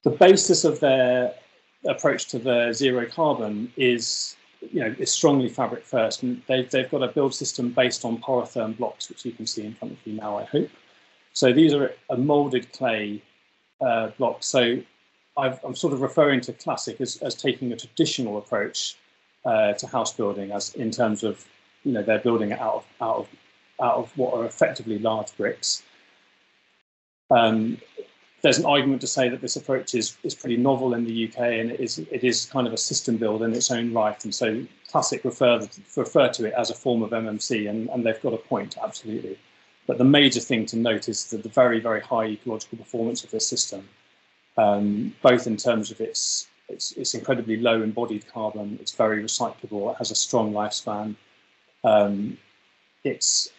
[SPEAKER 4] The basis of their approach to the zero carbon is is strongly fabric first, and they've got a build system based on porotherm blocks, which you can see in front of you now, I hope. So these are a moulded clay blocks. So I'm sort of referring to Classic as taking a traditional approach to house building, as in terms of, they're building it out of what are effectively large bricks. There's an argument to say that this approach is pretty novel in the UK, and it is kind of a system build in its own right. And so Classic refer to it as a form of MMC, and they've got a point, absolutely. But the major thing to note is that the very, very high ecological performance of this system, both in terms of its incredibly low embodied carbon, it's very recyclable, it has a strong lifespan, its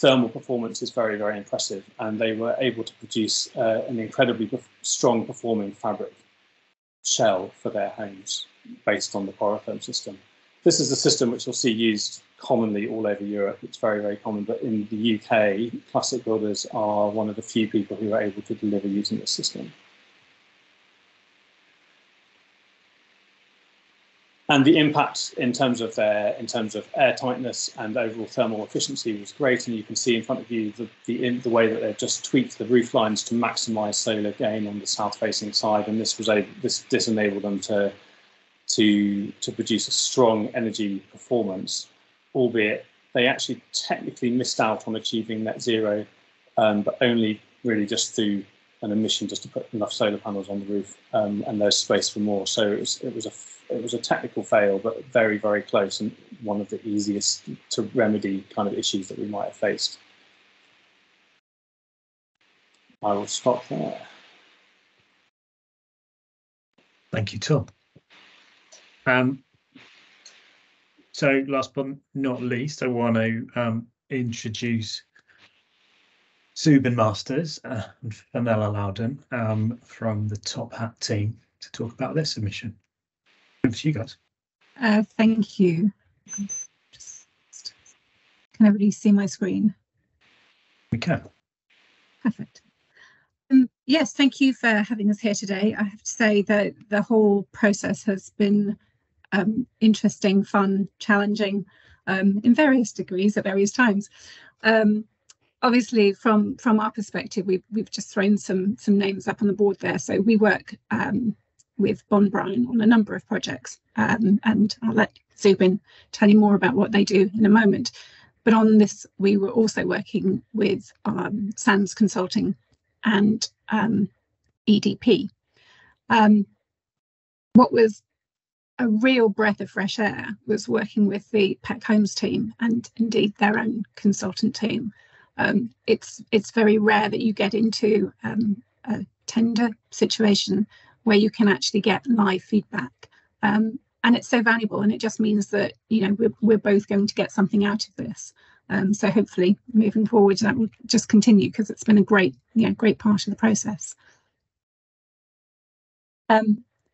[SPEAKER 4] thermal performance is very, very impressive, and they were able to produce an incredibly strong performing fabric shell for their homes based on the porotherm system. This is a system which you'll see used commonly all over Europe. It's very, very common, but in the UK, Classic builders are one of the few people who are able to deliver using this system. And the impact in terms of air tightness and overall thermal efficiency was great. And you can see in front of you the way that they've just tweaked the roof lines to maximise solar gain on the south-facing side, and this enabled them to produce a strong energy performance, albeit they actually technically missed out on achieving net zero, but only really just through an omission just to put enough solar panels on the roof, and there's space for more. So it was a technical fail, but very, very close, and one of the easiest to remedy kind of issues that we might have faced. I will stop there.
[SPEAKER 1] Thank you, Tom. So last but not least, I want to introduce Zubin Masters and Fenella Loudon from the Top Hat team to talk about their submission. Over to you guys.
[SPEAKER 6] Thank you. Can everybody see my screen?
[SPEAKER 1] We can.
[SPEAKER 6] Perfect. Yes, thank you for having us here today. I have to say that the whole process has been interesting, fun, challenging in various degrees at various times. Obviously, from our perspective, we've just thrown some names up on the board there. So we work with Bond Bryan on a number of projects, and I'll let Zubin tell you more about what they do in a moment. But on this, we were also working with Sands Consulting and EDP. What was a real breath of fresh air was working with the Peck Homes team, and indeed their own consultant team. It's very rare that you get into a tender situation where you can actually get live feedback, and it's so valuable, and it just means that we're both going to get something out of this. So hopefully moving forward that will just continue, because it's been a great part of the process.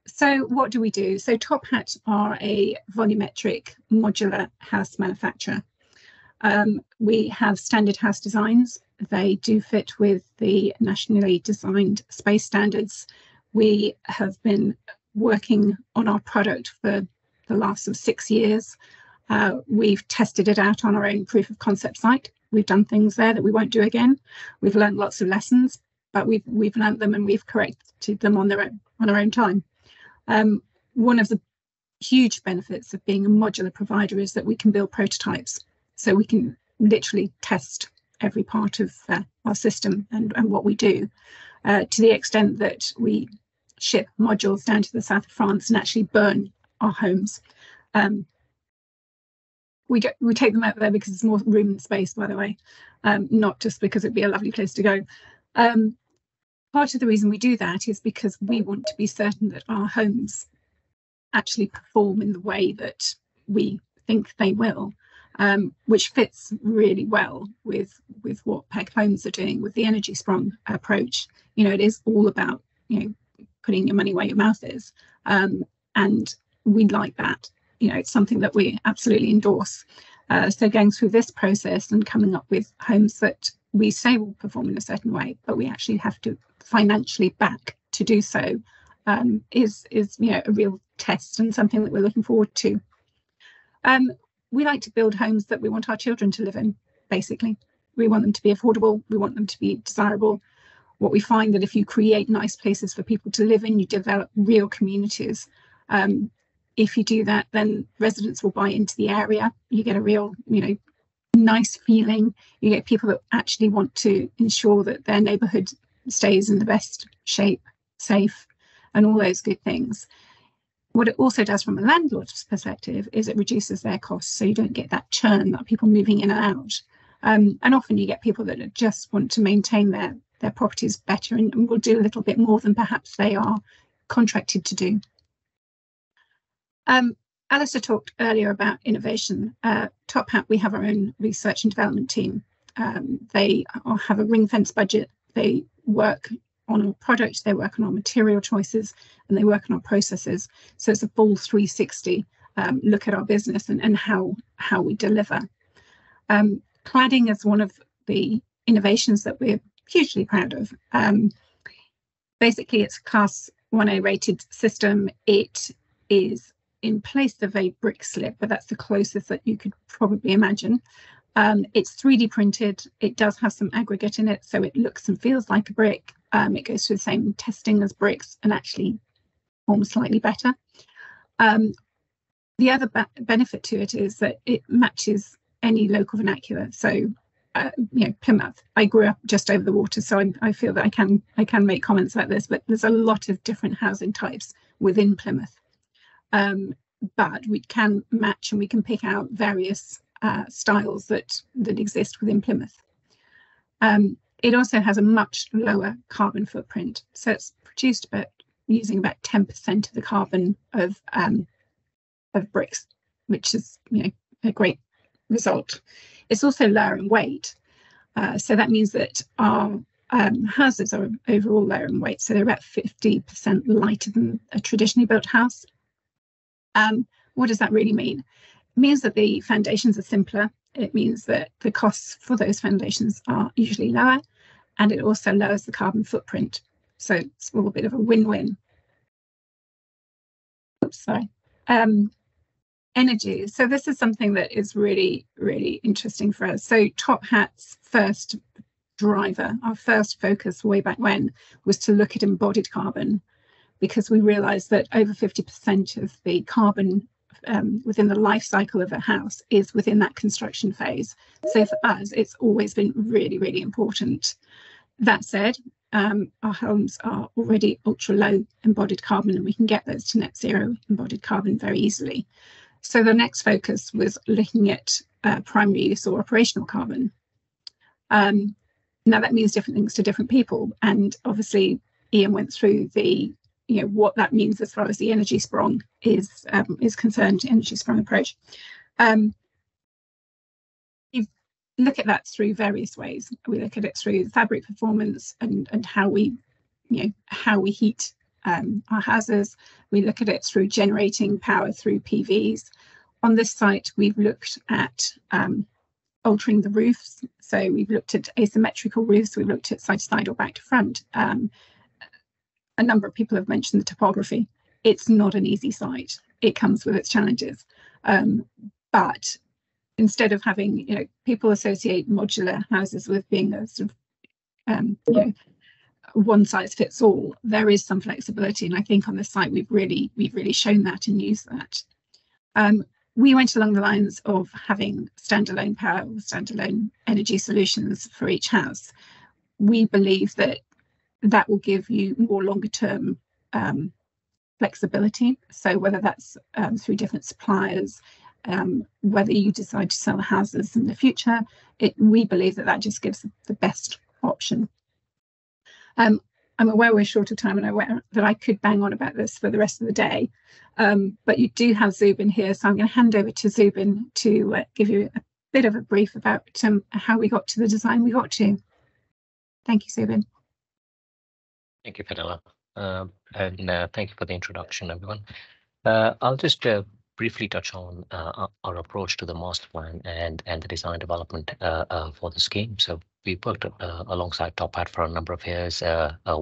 [SPEAKER 6] So what do we do? So Top Hat are a volumetric modular house manufacturer. We have standard house designs. They do fit with the nationally designed space standards. We have been working on our product for the last 6 years. We've tested it out on our own proof of concept site. We've done things there that we won't do again. We've learned lots of lessons, but we've learned them and we've corrected them on our own time. One of the huge benefits of being a modular provider is that we can build prototypes. So we can literally test every part of our system and what we do, to the extent that we ship modules down to the south of France and actually burn our homes. We take them out there because there's more room and space, by the way, not just because it'd be a lovely place to go. Part of the reason we do that is because we want to be certain that our homes actually perform in the way that we think they will, which fits really well with what Peck Homes are doing with the Energiesprong approach. It is all about putting your money where your mouth is, and we like that. It's something that we absolutely endorse. So going through this process and coming up with homes that we say will perform in a certain way, but we actually have to financially back to do so, is a real test and something that we're looking forward to. We like to build homes that we want our children to live in, basically. We want them to be affordable, we want them to be desirable. What we find that if you create nice places for people to live in, you develop real communities. If you do that, then residents will buy into the area. You get a real, nice feeling. You get people that actually want to ensure that their neighbourhood stays in the best shape, safe, and all those good things. What it also does from a landlord's perspective is it reduces their costs, so you don't get that churn, that people moving in and out. And often you get people that just want to maintain their properties better and will do a little bit more than perhaps they are contracted to do. Alistair talked earlier about innovation. Top Hat, we have our own research and development team. They have a ring-fence budget. They work on our product, they work on our material choices, and they work on our processes. So it's a full 360 look at our business and how we deliver. Cladding is one of the innovations that we're hugely proud of. Basically, it's a Class 1A rated system. It is in place of a brick slip, but that's the closest that you could probably imagine. It's 3D printed. It does have some aggregate in it, so it looks and feels like a brick. It goes through the same testing as bricks and actually almost slightly better. The other benefit to it is that it matches any local vernacular. So, Plymouth, I grew up just over the water, so I feel that I can make comments like this, but there's a lot of different housing types within Plymouth. But we can match and we can pick out various styles that exist within Plymouth. It also has a much lower carbon footprint, so it's produced using about 10% of the carbon of bricks, which is a great result. It's also lower in weight, so that means that our houses are overall lower in weight, so they're about 50% lighter than a traditionally built house. What does that really mean? It means that the foundations are simpler. It means that the costs for those foundations are usually lower, and it also lowers the carbon footprint. So it's a little bit of a win-win. Oops, sorry. Energy. So this is something that is really, really interesting for us. So Top Hat's first driver, our first focus way back when, was to look at embodied carbon, because we realised that over 50% of the carbon within the life cycle of a house is within that construction phase. So for us, it's always been really, really important. That said, our homes are already ultra low embodied carbon, and we can get those to net zero embodied carbon very easily. So the next focus was looking at primary use or operational carbon. Now that means different things to different people, and obviously Ian went through the what that means as far as the Energiesprong is concerned, Energiesprong approach. You look at that through various ways. We look at it through fabric performance and how we heat our houses. We look at it through generating power through PVs. On this site, we've looked at altering the roofs. So we've looked at asymmetrical roofs. We've looked at side to side or back to front. A number of people have mentioned the topography. It's not an easy site. It comes with its challenges. But instead of having, people associate modular houses with being a sort of, one size fits all, there is some flexibility. And I think on this site, we've really shown that and used that. We went along the lines of having standalone power or standalone energy solutions for each house. We believe that will give you more longer term flexibility. So whether that's through different suppliers, whether you decide to sell houses in the future, we believe that just gives the best option. I'm aware we're short of time, and I'm aware that I could bang on about this for the rest of the day, but you do have Zubin here, so I'm going to hand over to Zubin to give you a bit of a brief about how we got to the design we got to. Thank you, Zubin.
[SPEAKER 7] Thank you, Fenella, and thank you for the introduction, everyone. I'll just briefly touch on our approach to the master plan and the design development for the scheme. So we worked alongside Top Hat for a number of years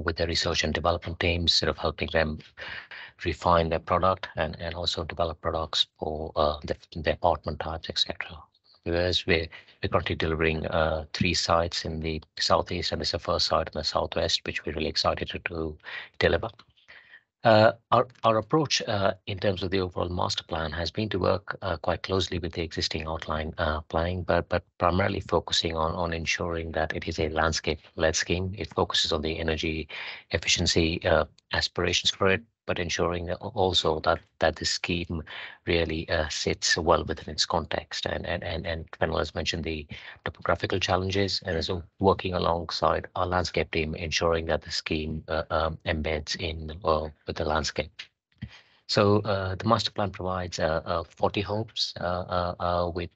[SPEAKER 7] with the research and development teams, sort of helping them refine their product and also develop products for the apartment types, etc. Whereas we're currently delivering 3 sites in the southeast, and this is the first site in the southwest, which we're really excited to deliver. Our approach in terms of the overall master plan has been to work quite closely with the existing outline planning, but primarily focusing on ensuring that it is a landscape-led scheme. It focuses on the energy efficiency aspirations for it, but ensuring that also that the scheme really sits well within its context. And Fennel has mentioned the topographical challenges, and so working alongside our landscape team, ensuring that the scheme embeds in with the landscape. So the master plan provides 40 homes with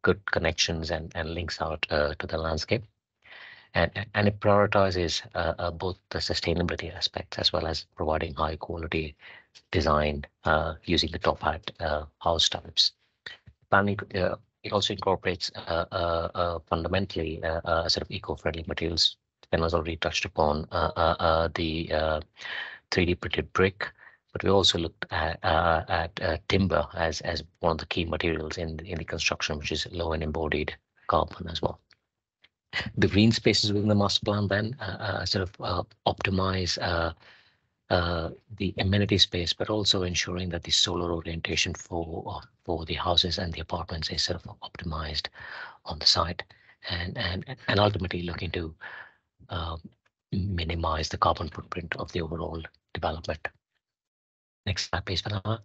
[SPEAKER 7] good connections and links out to the landscape. And it prioritizes both the sustainability aspects as well as providing high quality design using the Top Hat house types. Planning it also incorporates fundamentally sort of eco-friendly materials. Ben has already touched upon the 3D printed brick, but we also looked at timber as one of the key materials in the construction, which is low and embodied carbon as well. The green spaces within the master plan then sort of optimize the amenity space, but also ensuring that the solar orientation for the houses and the apartments is sort of optimized on the site, and ultimately looking to minimize the carbon footprint of the overall development. Next slide, please, Vanilla.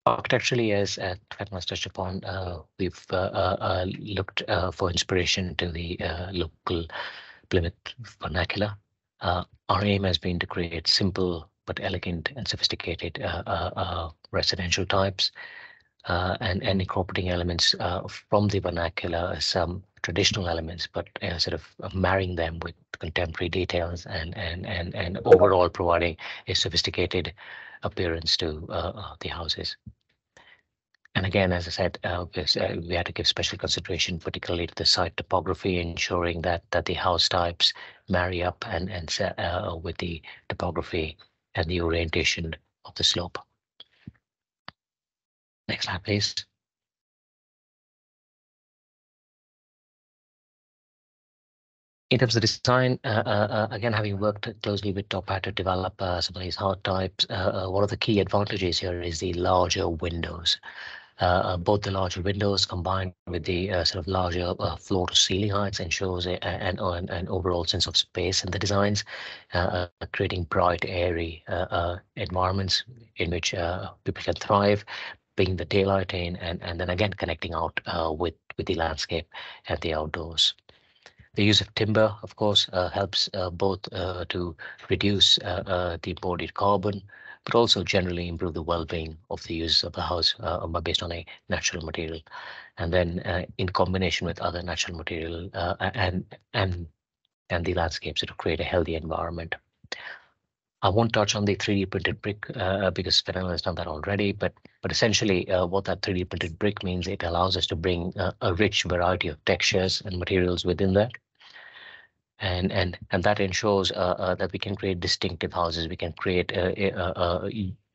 [SPEAKER 7] Architecturally, as Fennel has touched upon, we've looked for inspiration to the local Plymouth vernacular. Our aim has been to create simple but elegant and sophisticated residential types, and incorporating elements from the vernacular, some traditional elements, but sort of marrying them with contemporary details and overall providing a sophisticated appearance to the houses. And again, as I said, we had to give special consideration, particularly to the site topography, ensuring that the house types marry up and with the topography and the orientation of the slope. Next slide, please. In terms of design, again, having worked closely with Top Hat to develop some of these hard types, one of the key advantages here is the larger windows. Both the larger windows combined with the sort of larger floor to ceiling heights ensures an overall sense of space in the designs, creating bright, airy environments in which people can thrive, bringing the daylight in, and then again connecting out with the landscape and the outdoors. The use of timber, of course, helps both to reduce the embodied carbon, but also generally improve the well-being of the use of the house based on a natural material, and then in combination with other natural material and the landscapes to create a healthy environment. I won't touch on the 3D printed brick because Fennel has done that already, but essentially what that 3D printed brick means, it allows us to bring a rich variety of textures and materials within that. And that ensures that we can create distinctive houses. We can create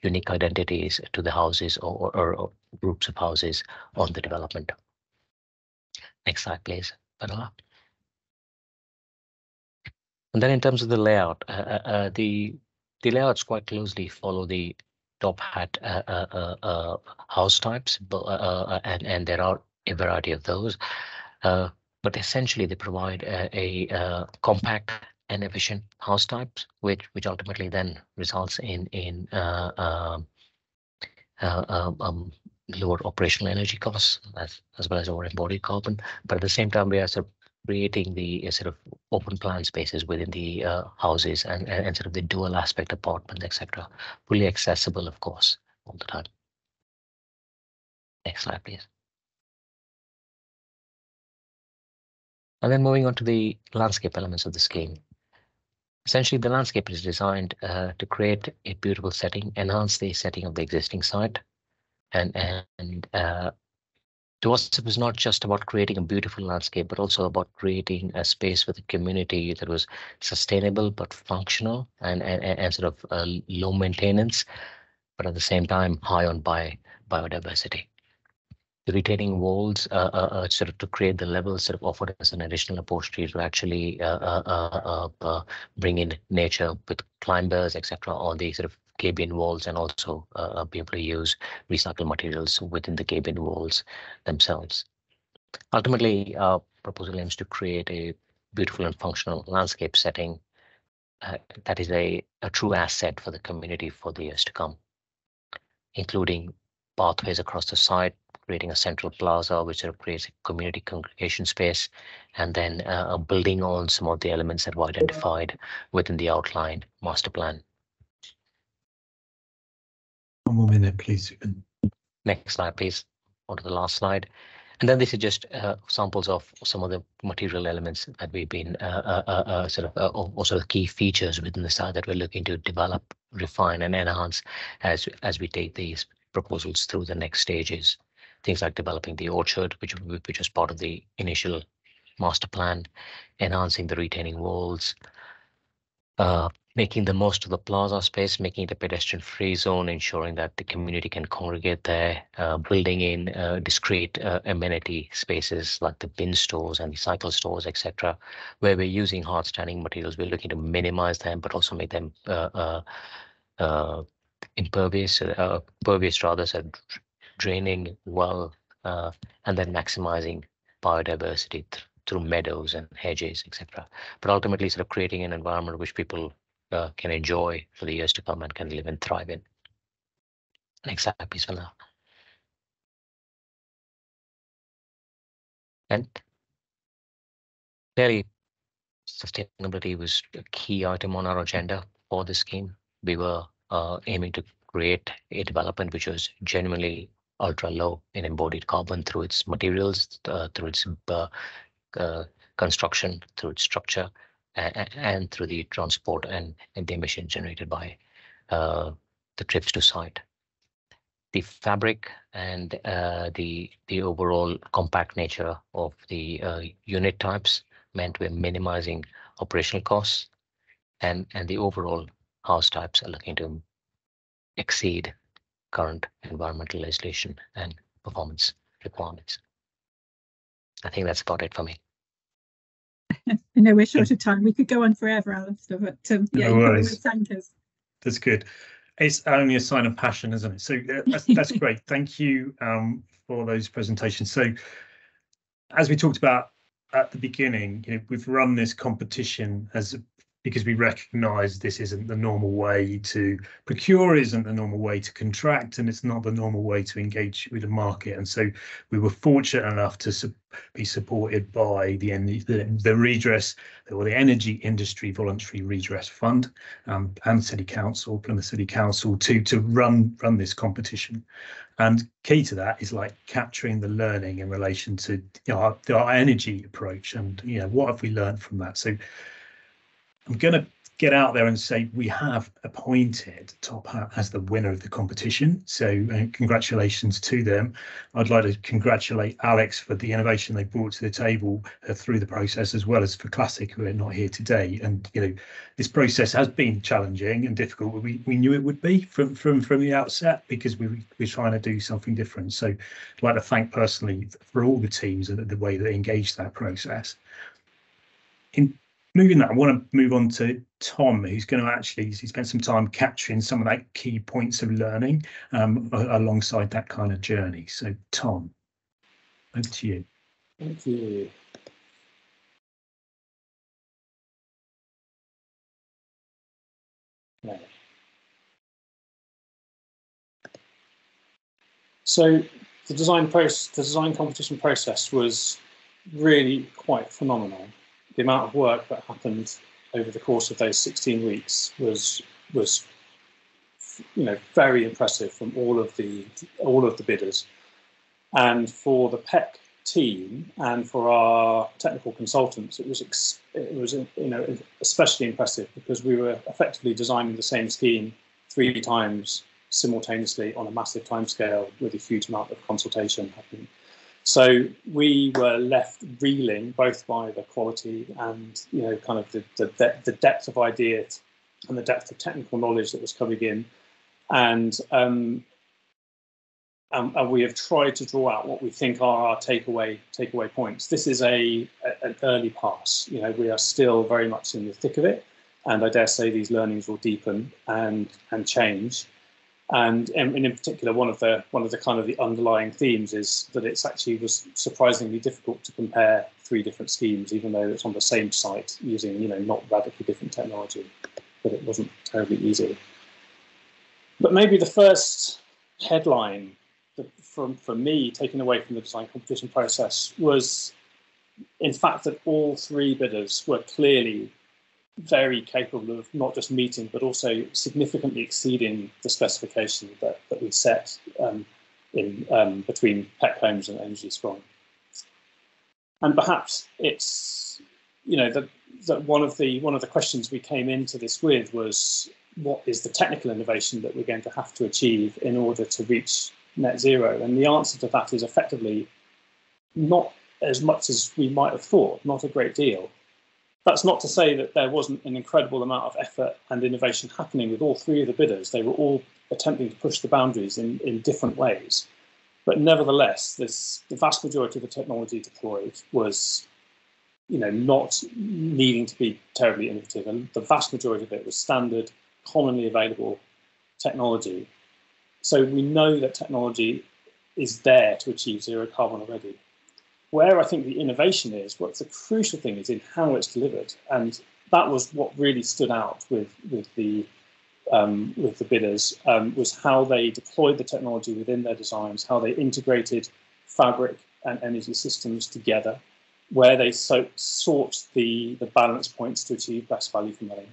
[SPEAKER 7] unique identities to the houses or groups of houses on the development. Next slide, please, Vanilla. And then in terms of the layout, the layouts quite closely follow the Top Hat house types, and there are a variety of those. But essentially, they provide a compact and efficient house types, which ultimately then results in lower operational energy costs as well as lower embodied carbon. But at the same time, we are sort of creating the sort of open plan spaces within the houses and sort of the dual aspect apartments, etc. Fully accessible, of course, all the time. Next slide, please. And then moving on to the landscape elements of the scheme. Essentially, the landscape is designed to create a beautiful setting, enhance the setting of the existing site, and to us, it was not just about creating a beautiful landscape, but also about creating a space with a community that was sustainable but functional and sort of low maintenance, but at the same time high on biodiversity. The retaining walls sort of to create the levels sort of offered as an additional upholstery to actually bring in nature with climbers, etc., on the sort of cabin walls, and also be able to use recycled materials within the cabin walls themselves. Ultimately, our proposal aims to create a beautiful and functional landscape setting that is a true asset for the community for the years to come, including pathways across the site, creating a central plaza which sort of creates a community congregation space, and then building on some of the elements that were identified within the outlined master plan.
[SPEAKER 1] One more minute, please.
[SPEAKER 7] Next slide, please. On to the last slide. And then this is just samples of some of the material elements that we've been also the key features within the site that we're looking to develop, refine, and enhance as we take these proposals through the next stages. Things like developing the orchard, which was part of the initial master plan, enhancing the retaining walls, making the most of the plaza space, making it a pedestrian-free zone, ensuring that the community can congregate there, building in discrete amenity spaces like the bin stores and the cycle stores, etc., where we're using hard standing materials. We're looking to minimize them, but also make them impervious, pervious rather, so draining well, and then maximizing biodiversity through meadows and hedges, etc. But ultimately, sort of creating an environment which people can enjoy for the years to come and can live and thrive in. Next slide, please, for now. And clearly, sustainability was a key item on our agenda for this scheme. We were aiming to create a development which was genuinely ultra low in embodied carbon through its materials, through its construction, through its structure, and through the transport and the emissions generated by the trips to site. The fabric and the overall compact nature of the unit types meant we're minimizing operational costs, and the overall house types are looking to exceed current environmental legislation and performance requirements. I think that's about it for me.
[SPEAKER 6] I know we're short of time. We could go on forever, Alistair, but yeah,
[SPEAKER 1] No
[SPEAKER 6] you
[SPEAKER 1] worries.
[SPEAKER 6] probably thank us.
[SPEAKER 1] That's good. It's only a sign of passion, isn't it? So that's great. Thank you for those presentations. So as we talked about at the beginning, we've run this competition because we recognise this isn't the normal way to procure, isn't the normal way to contract, and it's not the normal way to engage with the market. And so we were fortunate enough to be supported by the redress, or the Energy Industry Voluntary Redress Fund, and City Council, Plymouth City Council, to run this competition. And key to that is like capturing the learning in relation to our energy approach, and what have we learned from that. So I'm going to get out there and say we have appointed Top Hat as the winner of the competition. So congratulations to them. I'd like to congratulate Alex for the innovation they brought to the table through the process, as well as for Classic, who are not here today. And this process has been challenging and difficult. We knew it would be from the outset, because we're trying to do something different. So I'd like to thank personally for all the teams and the way they engaged that process. In moving that, I want to move on to Tom, who's going to he spent some time capturing some of that key points of learning alongside that kind of journey. So Tom, over to you.
[SPEAKER 4] Thank you. No. So the design competition process was really quite phenomenal. The amount of work that happened over the course of those 16 weeks was very impressive from all of the bidders. And for the PEC team and for our technical consultants, it was especially impressive because we were effectively designing the same scheme 3 times simultaneously on a massive timescale with a huge amount of consultation happening. So we were left reeling both by the quality and kind of the depth of ideas and the depth of technical knowledge that was coming in, and we have tried to draw out what we think are our takeaway points. This is an early pass. We are still very much in the thick of it, and I dare say these learnings will deepen and change. And in particular, one of the kind of the underlying themes is that it's actually was surprisingly difficult to compare 3 different schemes, even though it's on the same site using not radically different technology. But it wasn't terribly easy. But maybe the first headline from me taken away from the design competition process was, in fact, that all 3 bidders were clearly very capable of not just meeting, but also significantly exceeding the specification that we set between Peck Homes and Energiesprong. And perhaps it's that one of the questions we came into this with was, what is the technical innovation that we're going to have to achieve in order to reach net zero? And the answer to that is effectively not as much as we might have thought, not a great deal. That's not to say that there wasn't an incredible amount of effort and innovation happening with all 3 of the bidders. They were all attempting to push the boundaries in different ways. But nevertheless, the vast majority of the technology deployed was not needing to be terribly innovative. And the vast majority of it was standard, commonly available technology. So we know that technology is there to achieve zero carbon already. Where I think the innovation is, what's the crucial thing is in how it's delivered, and that was what really stood out with the bidders, was how they deployed the technology within their designs, how they integrated fabric and energy systems together, where they sought the balance points to achieve best value for money,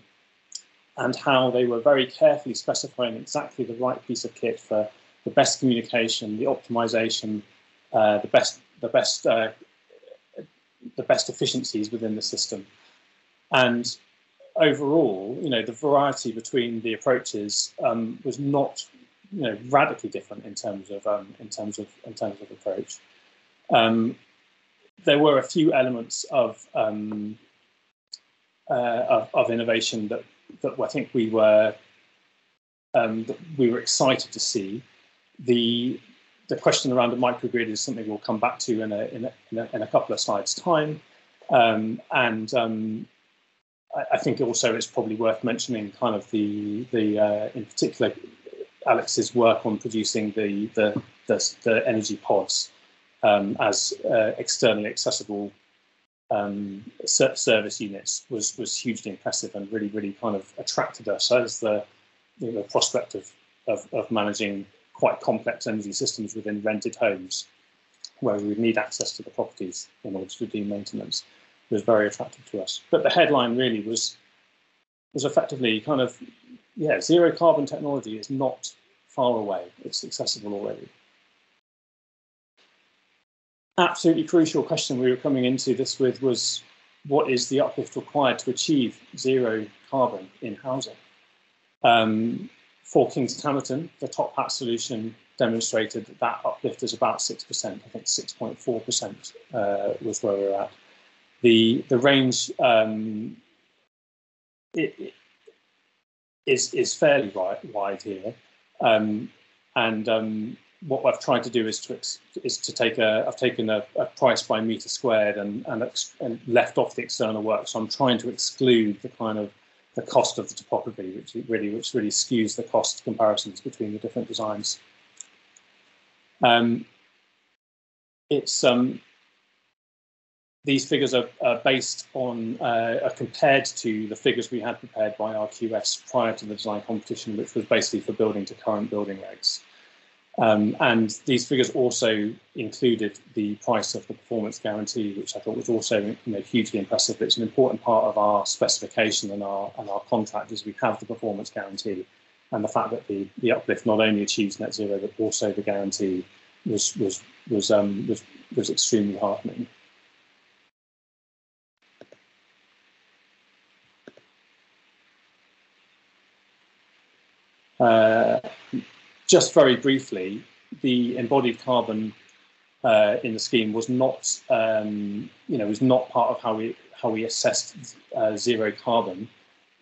[SPEAKER 4] and how they were very carefully specifying exactly the right piece of kit for the best communication, the optimization, the best efficiencies within the system. And overall, the variety between the approaches was not, radically different in terms of approach. There were a few elements of innovation that I think we were excited to see. The question around the microgrid is something we'll come back to in a couple of slides' time, and I think also it's probably worth mentioning kind of the in particular Alex's work on producing the energy pods as externally accessible service units was hugely impressive and really kind of attracted us as the prospect of managing quite complex energy systems within rented homes, where we would need access to the properties in order to do maintenance, was very attractive to us. But the headline really was effectively kind of, zero carbon technology is not far away, it's accessible already. Absolutely crucial question we were coming into this with was, what is the uplift required to achieve zero carbon in housing? For Kings Tamerton, the top hat solution demonstrated that uplift is about 6%. I think 6.4% was where we were at. The range is fairly wide here, and what I've tried to do is to take I've taken a price by meter squared and left off the external work. So I'm trying to exclude the kind of the cost of the topography, which really skews the cost comparisons between the different designs. These figures are based on are compared to the figures we had prepared by our QS prior to the design competition, which was basically for building to current building regs. And these figures also included the price of the performance guarantee, which I thought was also hugely impressive. It's an important part of our specification and our contract is we have the performance guarantee, and the fact that the uplift not only achieves net zero but also the guarantee was extremely heartening. Just very briefly, the embodied carbon in the scheme was not, was not part of how we assessed zero carbon.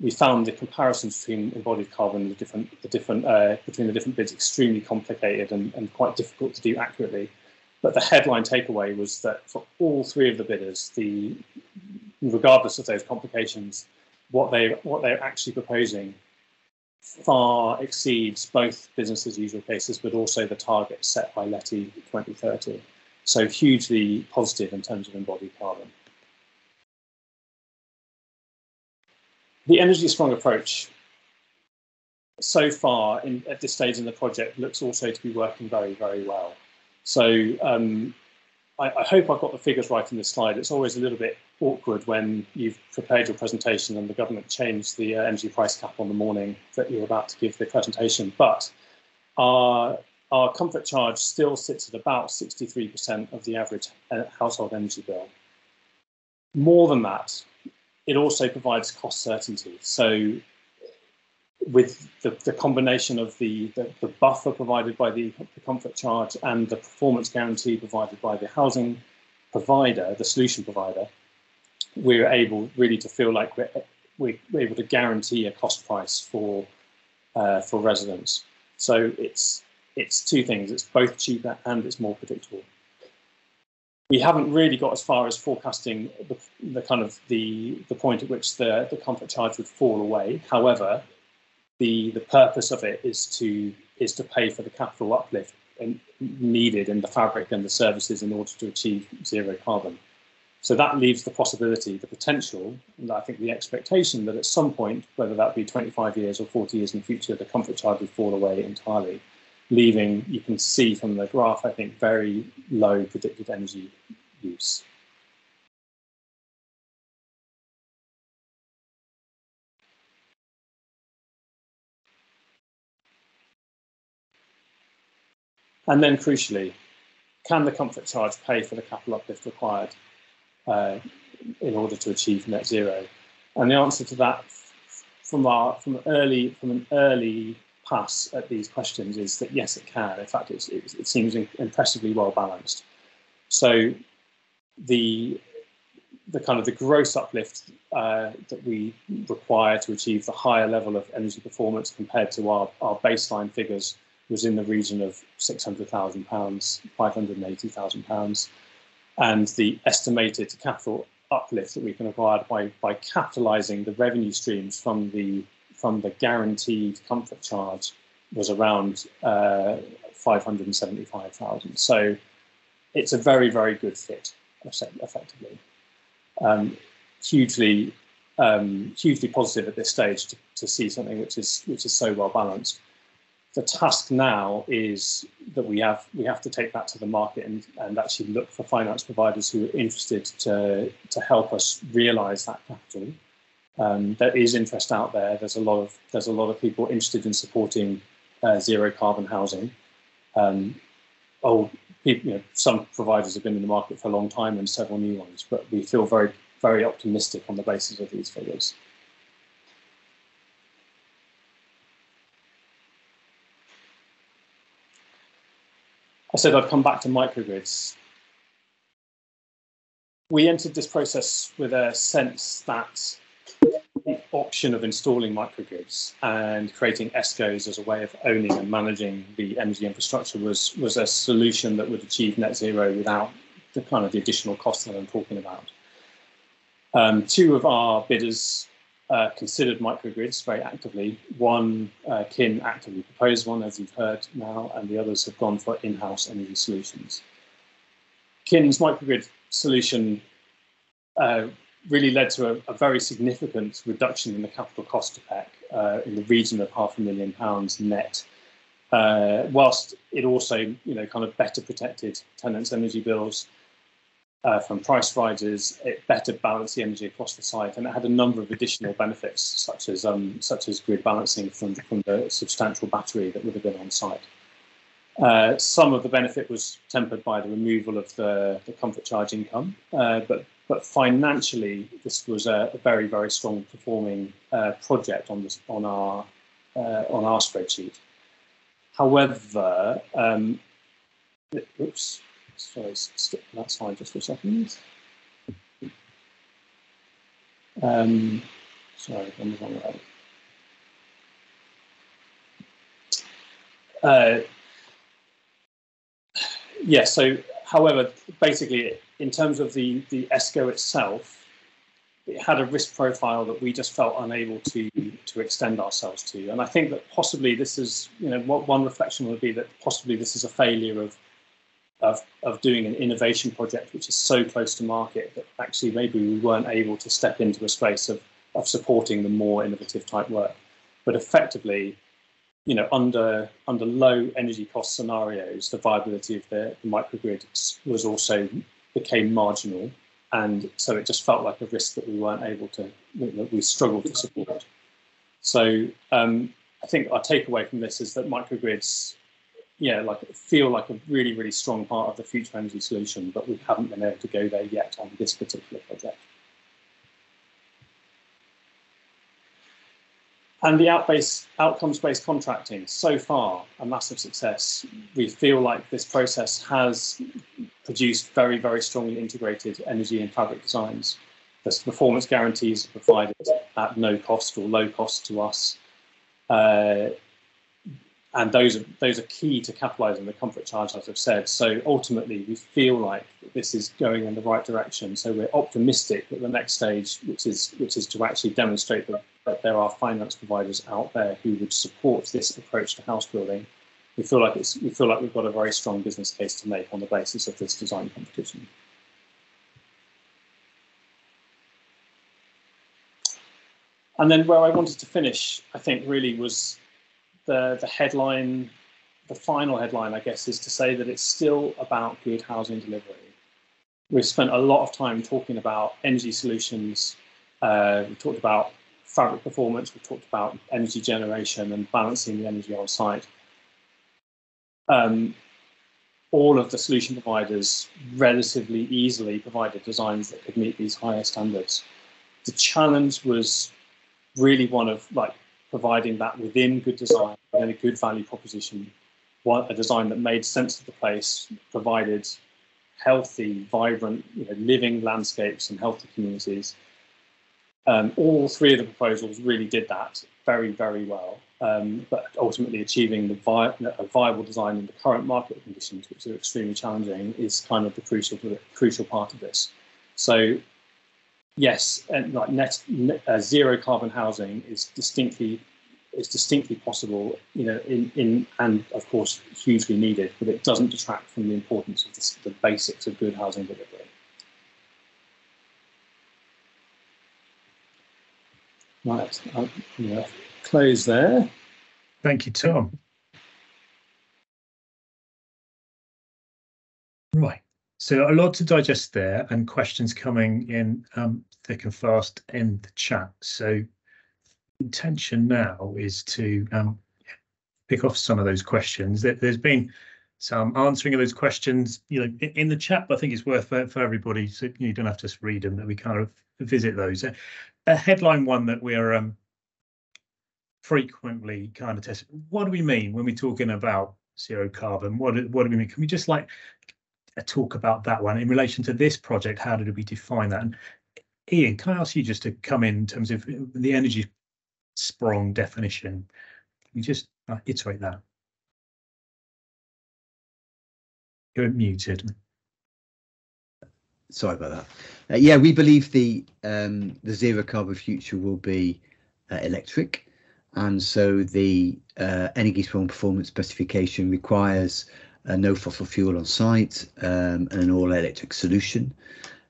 [SPEAKER 4] We found the comparisons between embodied carbon and between the different bids extremely complicated and quite difficult to do accurately. But the headline takeaway was that for all three of the bidders, regardless of those complications, what they're actually proposing far exceeds both business as usual cases, but also the target set by LETI 2030. So hugely positive in terms of embodied carbon. The Energiesprong approach so far at this stage in the project looks also to be working very, very well. So I hope I've got the figures right in this slide. It's always a little bit awkward when you've prepared your presentation and the government changed the energy price cap on the morning that you're about to give the presentation. But our comfort charge still sits at about 63% of the average household energy bill. More than that, it also provides cost certainty. So with the combination of the buffer provided by the comfort charge and the performance guarantee provided by the housing provider, the solution provider, we're able really to feel like we're able to guarantee a cost price for residents. So it's two things. It's both cheaper and it's more predictable. We haven't really got as far as forecasting the point at which the comfort charge would fall away. However, the purpose of it is to pay for the capital uplift needed in the fabric and the services in order to achieve zero carbon. So that leaves the possibility, the potential, and I think the expectation that at some point, whether that be 25 years or 40 years in the future, the comfort charge would fall away entirely, leaving, you can see from the graph, I think, very low predicted energy use. And then crucially, can the comfort charge pay for the capital uplift required in order to achieve net zero? And the answer to that from an early pass at these questions is that yes, it can. In fact, it seems impressively well balanced. So the gross uplift that we require to achieve the higher level of energy performance compared to our baseline figures was in the region of £600,000, £580,000, and the estimated capital uplift that we can acquire by capitalising the revenue streams from the guaranteed comfort charge was around 575,000. So it's a very, very good fit, effectively. Hugely positive at this stage to see something which is so well balanced. The task now is that we have to take that to the market and actually look for finance providers who are interested to help us realise that capital. There is interest out there. There's a lot of people interested in supporting zero carbon housing. Some providers have been in the market for a long time and several new ones, but we feel very, very optimistic on the basis of these figures. I said I'd come back to microgrids. We entered this process with a sense that the option of installing microgrids and creating ESCOs as a way of owning and managing the energy infrastructure was a solution that would achieve net zero without the additional costs that I'm talking about. Two of our bidders considered microgrids very actively. One, Kin, actively proposed one, as you've heard now, and the others have gone for in-house energy solutions. Kin's microgrid solution really led to a very significant reduction in the capital cost to PEC in the region of £500,000 net, whilst it also better protected tenants' energy bills from price rises. It better balanced the energy across the site, and it had a number of additional benefits, such as grid balancing from the substantial battery that would have been on site. Some of the benefit was tempered by the removal of the comfort charge income, but financially, this was a very, very strong performing project on our spreadsheet. However, oops, sorry, stick that slide just for a second. Sorry, I'm wrong way. Yeah, so however, basically, in terms of the ESCO itself, it had a risk profile that we just felt unable to extend ourselves to. And I think that possibly this is, one reflection would be that possibly this is a failure of doing an innovation project which is so close to market that actually maybe we weren't able to step into a space of supporting the more innovative type work. But effectively, under low energy cost scenarios, the viability of the microgrid was also became marginal, and so it just felt like a risk that we weren't able to, we struggled to support. So I think our takeaway from this is that microgrids, feel like a really, really strong part of the future energy solution, but we haven't been able to go there yet on this particular project. And the outcomes-based contracting, so far, a massive success. We feel like this process has produced very, very strongly integrated energy and fabric designs. The performance guarantees are provided at no cost or low cost to us. And those are key to capitalising the comfort charge, as I've said. So ultimately, we feel like this is going in the right direction. So we're optimistic that the next stage, which is to actually demonstrate that there are finance providers out there who would support this approach to house building. We feel like we've got a very strong business case to make on the basis of this design competition. And then where I wanted to finish, I think, really was the headline, the final headline, I guess, is to say that it's still about good housing delivery. We've spent a lot of time talking about energy solutions. We've talked about fabric performance. We've talked about energy generation and balancing the energy on site. All of the solution providers relatively easily provided designs that could meet these higher standards. The challenge was really one of providing that within good design, within a good value proposition, a design that made sense of the place, provided healthy, vibrant, living landscapes and healthy communities. All three of the proposals really did that very, very well, but ultimately achieving a viable design in the current market conditions, which are extremely challenging, is kind of the crucial part of this. So yes, and zero carbon housing is distinctly possible, and of course hugely needed, but it doesn't detract from the importance of the basics of good housing delivery. Right, I'm going to close there.
[SPEAKER 1] Thank you, Tom. Right. So a lot to digest there, and questions coming in thick and fast in the chat. So intention now is to pick off some of those questions. There's been some answering of those questions, in the chat, but I think it's worth for everybody, so you don't have to just read them, that we kind of visit those. A headline one that we're frequently kind of testing. What do we mean when we're talking about zero carbon? What do we mean? Can we just talk about that one in relation to this project? How did we define that? And Ian, can I ask you just to come in terms of the Energiesprong definition? Can you just iterate that? You're muted.
[SPEAKER 3] Sorry about that. Yeah, we believe the zero carbon future will be electric, and so the Energiesprong performance specification requires no fossil fuel on site and an all electric solution.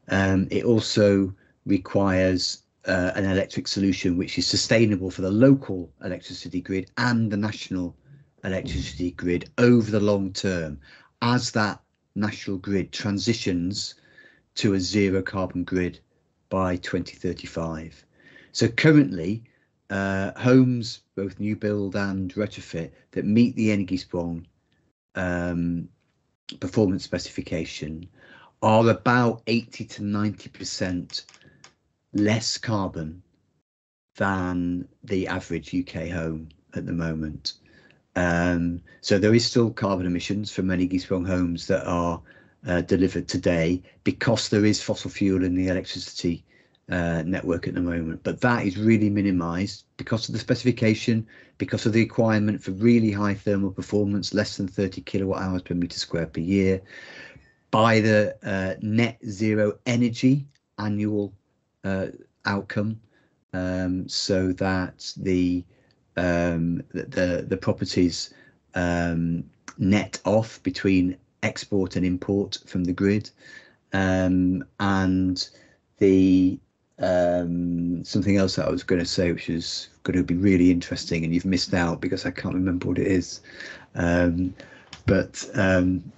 [SPEAKER 3] It also requires an electric solution which is sustainable for the local electricity grid and the national electricity grid over the long term, as that national grid transitions to a zero carbon grid by 2035. So currently, homes, both new build and retrofit, that meet the Energiesprong performance specification are about 80 to 90% less carbon than the average UK home at the moment. So there is still carbon emissions from Energiesprong homes that are delivered today, because there is fossil fuel in the electricity network at the moment, but that is really minimised because of the specification, because of the requirement for really high thermal performance, less than 30 kilowatt hours per metre square per year, by the net zero energy annual outcome, so that the properties net off between export and import from the grid, and the something else that I was going to say, which is going to be really interesting, and you've missed out because I can't remember what it is. But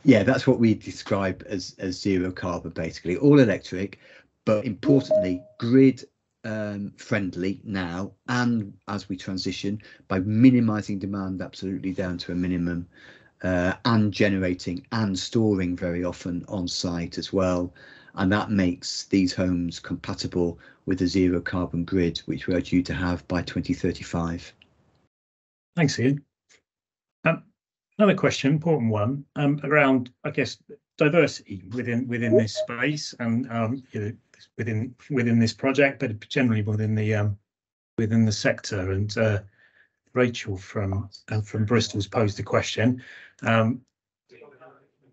[SPEAKER 3] yeah, that's what we describe as zero carbon, basically all electric, but importantly grid friendly now, and as we transition, by minimizing demand absolutely down to a minimum, and generating and storing very often on site as well. And that makes these homes compatible with a zero carbon grid, which we are due to have by 2035.
[SPEAKER 1] Thanks, Ian. Another question, important one, around, I guess, diversity within this space, and you know, within this project, but generally within the sector. And Rachel from Bristol's posed a question.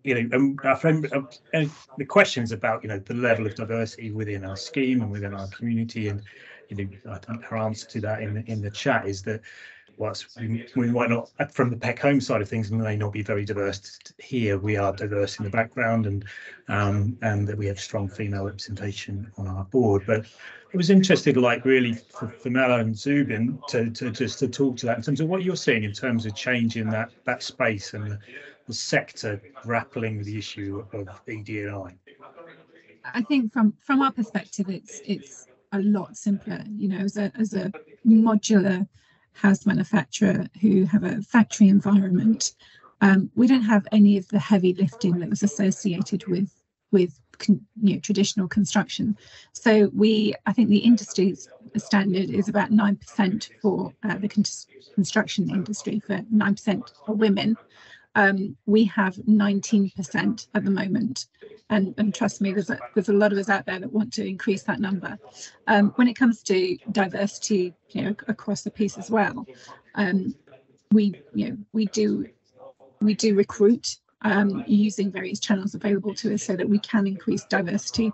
[SPEAKER 1] You know, our friend, the question is about, you know, the level of diversity within our scheme and within our community, and you know, I think her answer to that in the chat is that whilst we might not, from the Peck Home side of things, we may not be very diverse here, we are diverse in the background, and that we have strong female representation on our board. But I was interested, like, really for Mel and Zubin to just to talk to that in terms of what you're seeing in terms of change in that space and the sector grappling with the issue of ED&I.
[SPEAKER 6] I think from our perspective, it's a lot simpler. You know, as a modular house manufacturer who have a factory environment, we don't have any of the heavy lifting that was associated with you know, traditional construction. So I think the industry's standard is about 9% for the construction industry, for 9% are women. We have 19% at the moment, and trust me, there's a lot of us out there that want to increase that number. When it comes to diversity, you know, across the piece as well, we do recruit using various channels available to us so that we can increase diversity.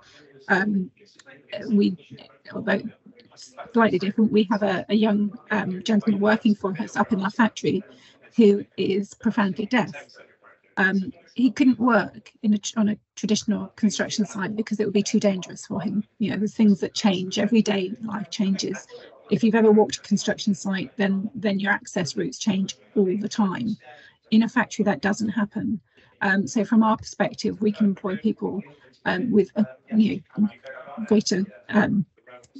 [SPEAKER 6] Although slightly different, we have a young gentleman working for us up in our factory who is profoundly deaf. He couldn't work on a traditional construction site because it would be too dangerous for him. You know, there's things that change every day. Life changes. If you've ever walked a construction site, then your access routes change all the time. In a factory, that doesn't happen. So from our perspective, we can employ people with greater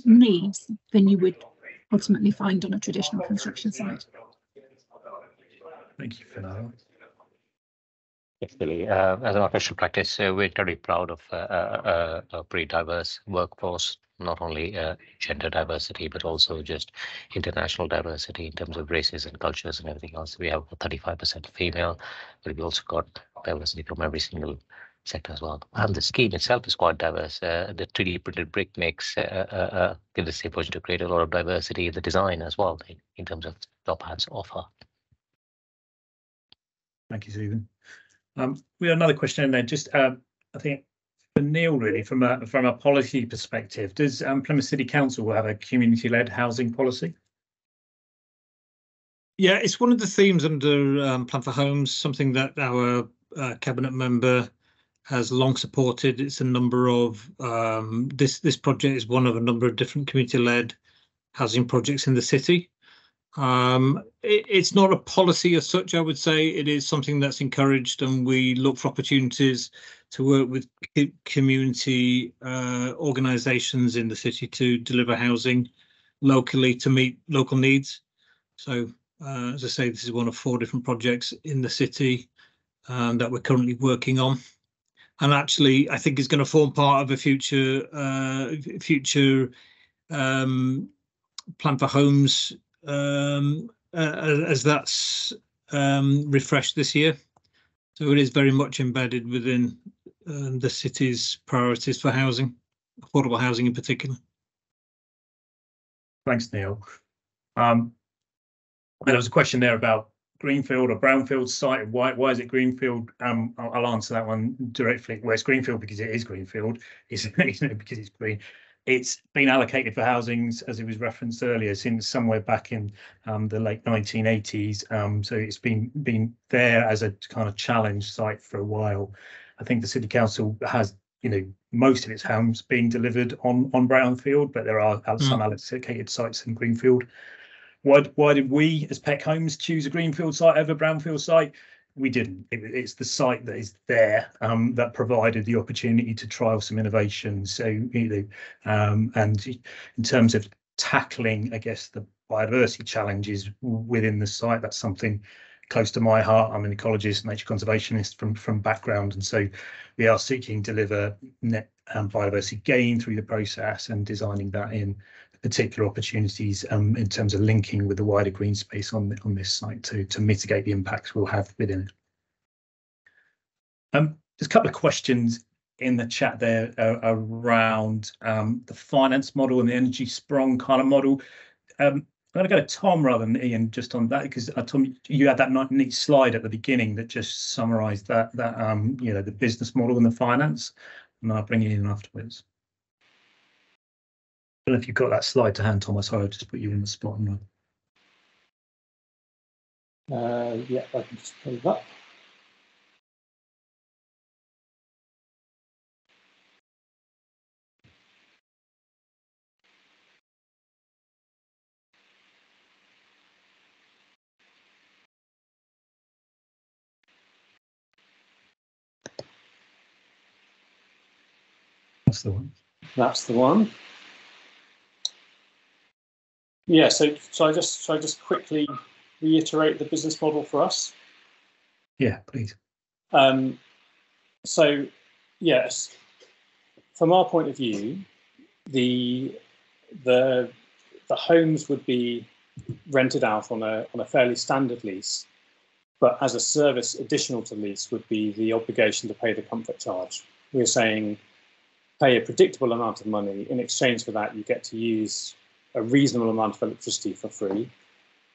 [SPEAKER 6] needs than you would ultimately find on a traditional construction site.
[SPEAKER 1] Thank you for that.
[SPEAKER 7] Yes, Billy. As an official practice, we're very proud of a pretty diverse workforce, not only gender diversity, but also just international diversity in terms of races and cultures and everything else. We have 35% female, but we also got diversity from every single sector as well. And the scheme itself is quite diverse. The 3D printed brick makes give the safe option to create a lot of diversity in the design as well, in terms of top hats offer.
[SPEAKER 1] Thank you, Stephen. We have another question in there. Just I think for Neil, really, from a policy perspective, does Plymouth City Council have a community-led housing policy?
[SPEAKER 2] Yeah, it's one of the themes under Plan for Homes, something that our cabinet member has long supported. It's a number of this project is one of a number of different community-led housing projects in the city. It's not a policy as such, I would say. It is something that's encouraged, and we look for opportunities to work with community organisations in the city to deliver housing locally to meet local needs. So as I say, this is one of 4 different projects in the city. that we're currently working on, and actually I think is going to form part of a future plan for homes as that's refreshed this year. So it is very much embedded within the city's priorities for housing, affordable housing in particular.
[SPEAKER 1] Thanks, Neil. There was a question there about greenfield or brownfield site. Why is it greenfield? I'll answer that one directly. Well, it's greenfield because it is greenfield. It's because it's green. It's been allocated for housings, as it was referenced earlier, since somewhere back in the late 1980s. So it's been there as a kind of challenge site for a while. I think the City Council has, most of its homes being delivered on brownfield, but there are some allocated sites in greenfield. Why did we, as Peck Homes, choose a greenfield site over a brownfield site? We didn't. It's the site that is there that provided the opportunity to trial some innovation. So, and in terms of tackling, I guess, the biodiversity challenges within the site, that's something close to my heart. I'm an ecologist, nature conservationist from background, and so we are seeking to deliver net biodiversity gain through the process and designing that in particular opportunities in terms of linking with the wider green space on this site to mitigate the impacts we'll have within it. There's a couple of questions in the chat there around the finance model and the Energiesprong kind of model. I'm going to go to Tom rather than Ian just on that, because Tom, you had that neat slide at the beginning that just summarised that the business model and the finance, and I'll bring you in afterwards. I don't know if you've got that slide to hand, Tom. Sorry, I'll just put you in the spot.
[SPEAKER 4] Yeah, I can just pull it up.
[SPEAKER 1] That's the one.
[SPEAKER 4] That's the one. Yeah, so I just quickly reiterate the business model for us?
[SPEAKER 1] Yeah, please.
[SPEAKER 4] So yes, from our point of view, the homes would be rented out on a fairly standard lease, but as a service additional to lease would be the obligation to pay the comfort charge. We're saying pay a predictable amount of money. In exchange for that, you get to use a reasonable amount of electricity for free,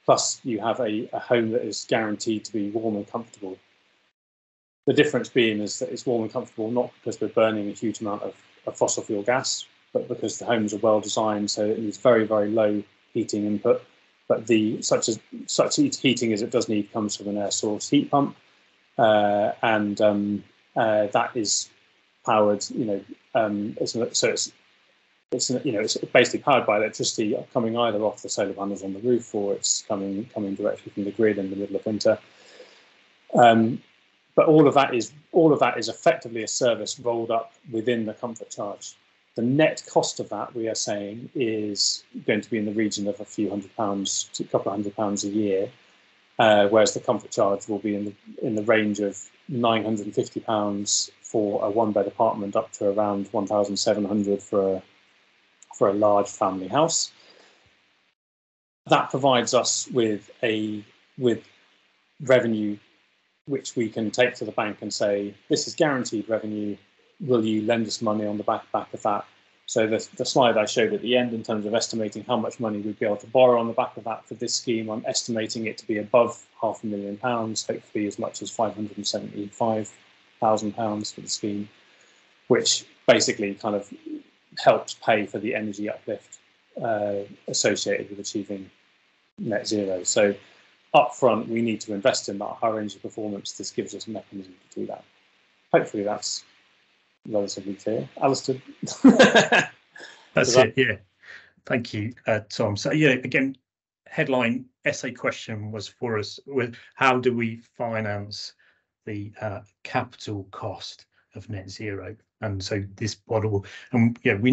[SPEAKER 4] plus you have a home that is guaranteed to be warm and comfortable. The difference being is that it's warm and comfortable not because we're burning a huge amount of fossil fuel gas, but because the homes are well designed, so it needs very, very low heating input. But such heating as it does need comes from an air source heat pump, and that is powered. It's basically powered by electricity coming either off the solar panels on the roof or it's coming directly from the grid in the middle of winter. But all of that is effectively a service rolled up within the comfort charge. The net cost of that, we are saying, is going to be in the region of a few £100 to a couple of £100 a year, whereas the comfort charge will be in the range of £950 for a one-bed apartment up to around £1,700 for a large family house. That provides us with revenue which we can take to the bank and say, this is guaranteed revenue. Will you lend us money on the back of that? So the slide I showed at the end in terms of estimating how much money we'd be able to borrow on the back of that for this scheme, I'm estimating it to be above £500,000, hopefully as much as £575,000 for the scheme, which basically kind of helps pay for the energy uplift associated with achieving net zero. So up front, we need to invest in that higher energy performance. This gives us a mechanism to do that. Hopefully that's relatively clear. Alistair?
[SPEAKER 1] That's it, yeah. Thank you, Tom. So yeah, again, headline essay question was for us with how do we finance the capital cost of net zero? And so this model, and yeah, we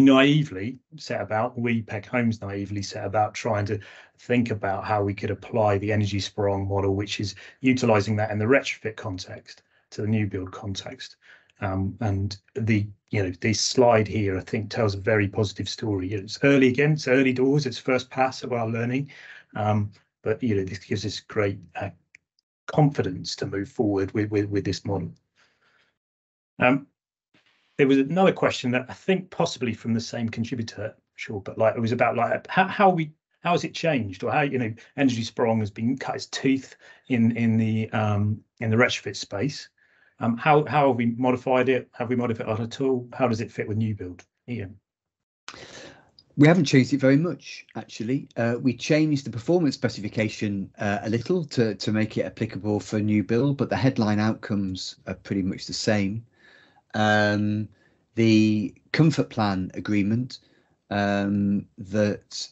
[SPEAKER 1] Peck Homes naively set about trying to think about how we could apply the Energiesprong model, which is utilising that in the retrofit context. to the new build context. And the slide here, I think, tells a very positive story. It's early again, it's early doors, it's first pass of our learning, but this gives us great confidence to move forward with this model. There was another question that I think possibly from the same contributor, sure, but it was about how has it changed, or how Energiesprong has been cut its teeth in the retrofit space. How have we modified it? Have we modified it at all? How does it fit with new build? Ian?
[SPEAKER 3] We haven't changed it very much, actually. We changed the performance specification a little to make it applicable for new build, but the headline outcomes are pretty much the same. The comfort plan agreement that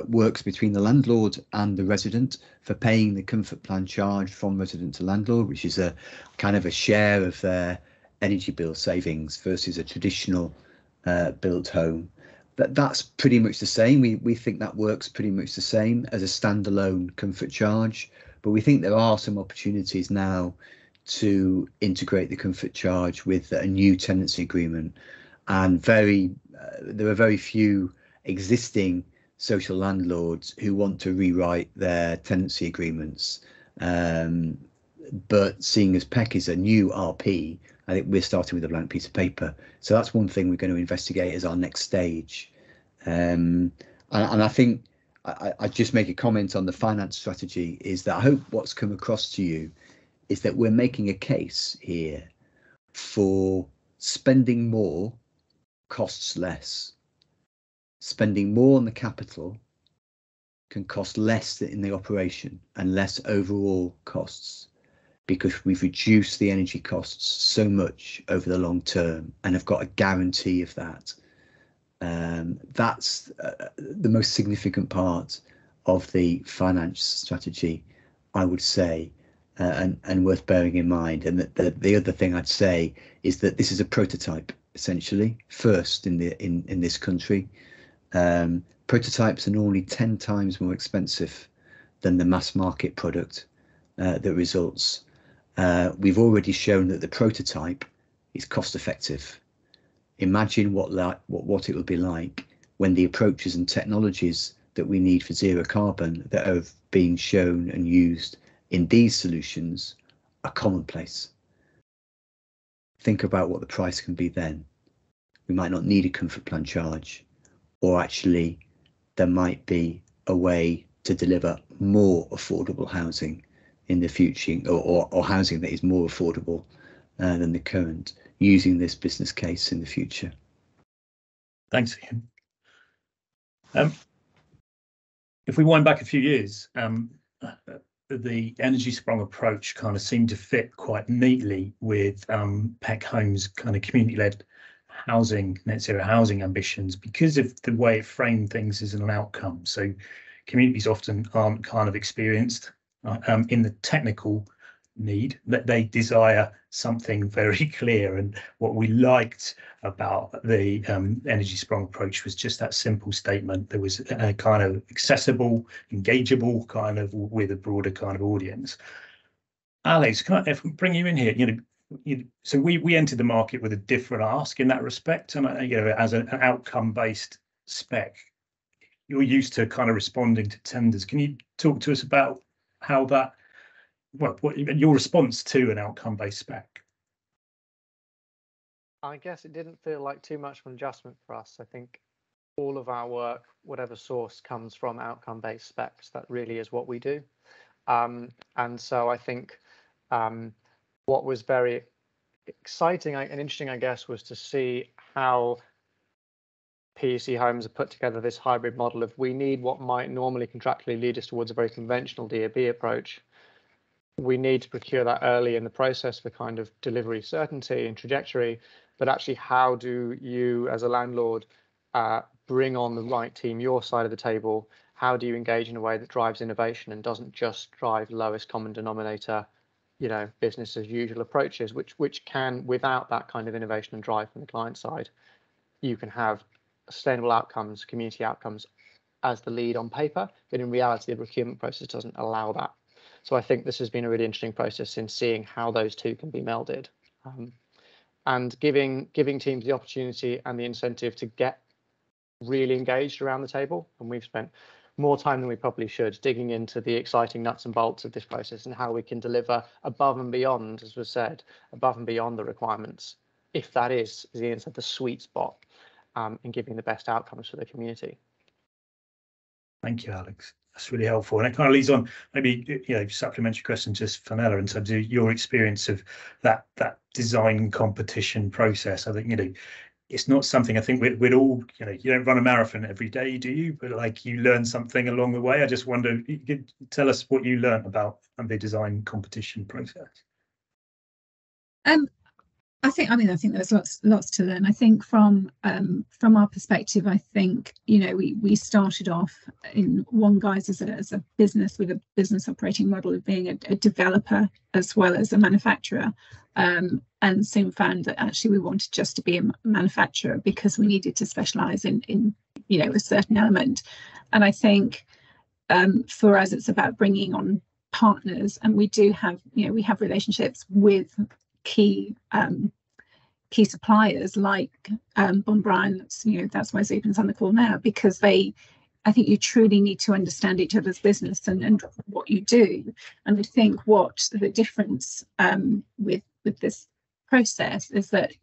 [SPEAKER 3] works between the landlord and the resident for paying the comfort plan charge from resident to landlord, which is a kind of a share of their energy bill savings versus a traditional built home. That's pretty much the same. We think that works pretty much the same as a standalone comfort charge, but we think there are some opportunities now to integrate the comfort charge with a new tenancy agreement, and there are very few existing social landlords who want to rewrite their tenancy agreements. But seeing as PEC is a new RP, I think we're starting with a blank piece of paper. So that's one thing we're going to investigate as our next stage. And I think I just make a comment on the finance strategy, is that I hope what's come across to you is that we're making a case here for spending more costs less. Spending more on the capital can cost less in the operation and less overall costs, because we've reduced the energy costs so much over the long term and have got a guarantee of that. That's the most significant part of the finance strategy, I would say, and worth bearing in mind. And the other thing I'd say is that this is a prototype, essentially, first in this country. Prototypes are normally 10 times more expensive than the mass market product that results. We've already shown that the prototype is cost effective. Imagine what it will be like when the approaches and technologies that we need for zero carbon that are being shown and used in these solutions are commonplace. Think about what the price can be then. We might not need a comfort plan charge, or actually there might be a way to deliver more affordable housing in the future, or housing that is more affordable than the current, using this business case in the future.
[SPEAKER 1] Thanks, Ian. If we wind back a few years, the Energiesprong approach kind of seemed to fit quite neatly with PEC Home's kind of community-led housing, net zero housing ambitions, because of the way it framed things as an outcome. So communities often aren't kind of experienced in the technical need, that they desire something very clear. And what we liked about the Energiesprong approach was just that simple statement. There was a kind of accessible, engageable kind of with a broader kind of audience. Alex, if we bring you in here, so we entered the market with a different ask in that respect, and as an outcome-based spec, you're used to kind of responding to tenders. Can you talk to us about how that, what your response to an outcome-based spec?
[SPEAKER 5] I guess it didn't feel like too much of an adjustment for us. I think all of our work, whatever source, comes from outcome-based specs. That really is what we do. And so I think what was very exciting and interesting, I guess, was to see how PEC Homes have put together this hybrid model of, we need what might normally contractually lead us towards a very conventional DAB approach. We need to procure that early in the process for kind of delivery certainty and trajectory, but actually how do you as a landlord bring on the right team, your side of the table? How do you engage in a way that drives innovation and doesn't just drive lowest common denominator, business as usual approaches, which can, without that kind of innovation and drive from the client side, you can have sustainable outcomes, community outcomes as the lead on paper, but in reality the procurement process doesn't allow that. So I think this has been a really interesting process in seeing how those two can be melded, and giving teams the opportunity and the incentive to get really engaged around the table. And we've spent more time than we probably should digging into the exciting nuts and bolts of this process and how we can deliver above and beyond, as was said, above and beyond the requirements, if that is, as Ian said, the sweet spot in giving the best outcomes for the community.
[SPEAKER 1] Thank you, Alex. That's really helpful. And it kind of leads on, maybe, supplementary question just for Nella in terms of your experience of that design competition process. I think, it's not something I think we'd all, you don't run a marathon every day, do you? But like you learn something along the way. I just wonder, you could tell us what you learned about the design competition process.
[SPEAKER 6] I think there's lots to learn. I think from our perspective, I think we started off in one guise as a business with a business operating model of being a developer as well as a manufacturer, and soon found that actually we wanted just to be a manufacturer because we needed to specialize in a certain element. And I think for us it's about bringing on partners, and we do have we have relationships with key suppliers like Bond Bryan. That's why Zuben's on the call now, because I think you truly need to understand each other's business and what you do. And I think what the difference with this process is that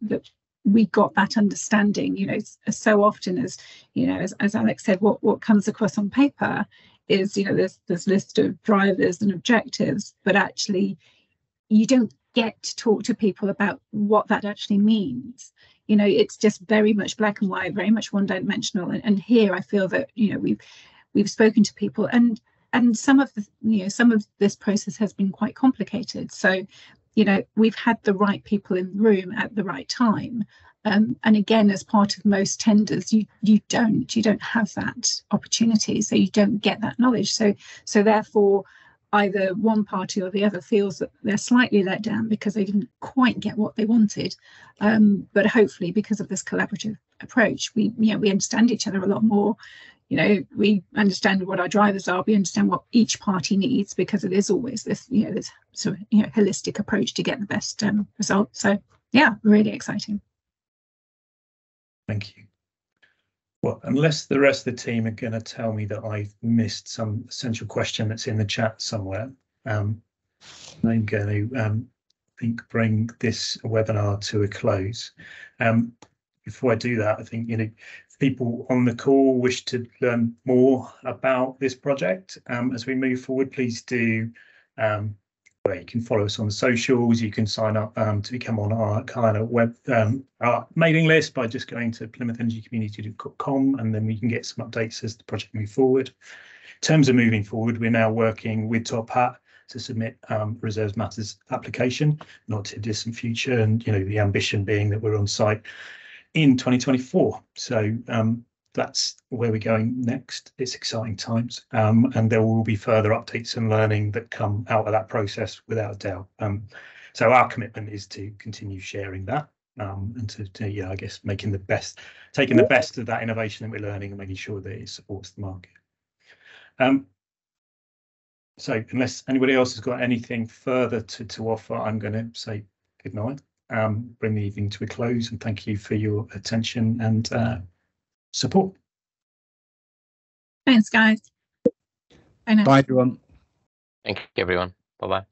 [SPEAKER 6] we got that understanding. So often as Alex said, what comes across on paper is there's list of drivers and objectives, but actually you don't get to talk to people about what that actually means. It's just very much black and white, very much one-dimensional. And here I feel that we've spoken to people, and some of this process has been quite complicated. So we've had the right people in the room at the right time. And again, as part of most tenders, you don't have that opportunity, so you don't get that knowledge. So therefore, either one party or the other feels that they're slightly let down because they didn't quite get what they wanted. But hopefully, because of this collaborative approach, we understand each other a lot more. We understand what our drivers are. We understand what each party needs, because it is always this, this sort of holistic approach to get the best result. So yeah, really exciting.
[SPEAKER 1] Thank you. Well, unless the rest of the team are going to tell me that I've missed some essential question that's in the chat somewhere, I'm going to bring this webinar to a close. Before I do that, I think if people on the call wish to learn more about this project as we move forward, please do. You can follow us on the socials. You can sign up to become on our kind of web our mailing list by just going to PlymouthEnergyCommunity.com, and then we can get some updates as the project moves forward. In terms of moving forward, we're now working with Top Hat to submit Reserves Matters application, not too distant future, and the ambition being that we're on site in 2024. So that's where we're going next. It's exciting times, and there will be further updates and learning that come out of that process without a doubt. So our commitment is to continue sharing that and to I guess taking the best of that innovation that we're learning and making sure that it supports the market. So unless anybody else has got anything further to offer, I'm going to say good night, bring the evening to a close, and thank you for your attention and support.
[SPEAKER 6] Thanks, guys.
[SPEAKER 3] Bye, everyone.
[SPEAKER 7] Thank you, everyone. Bye-bye.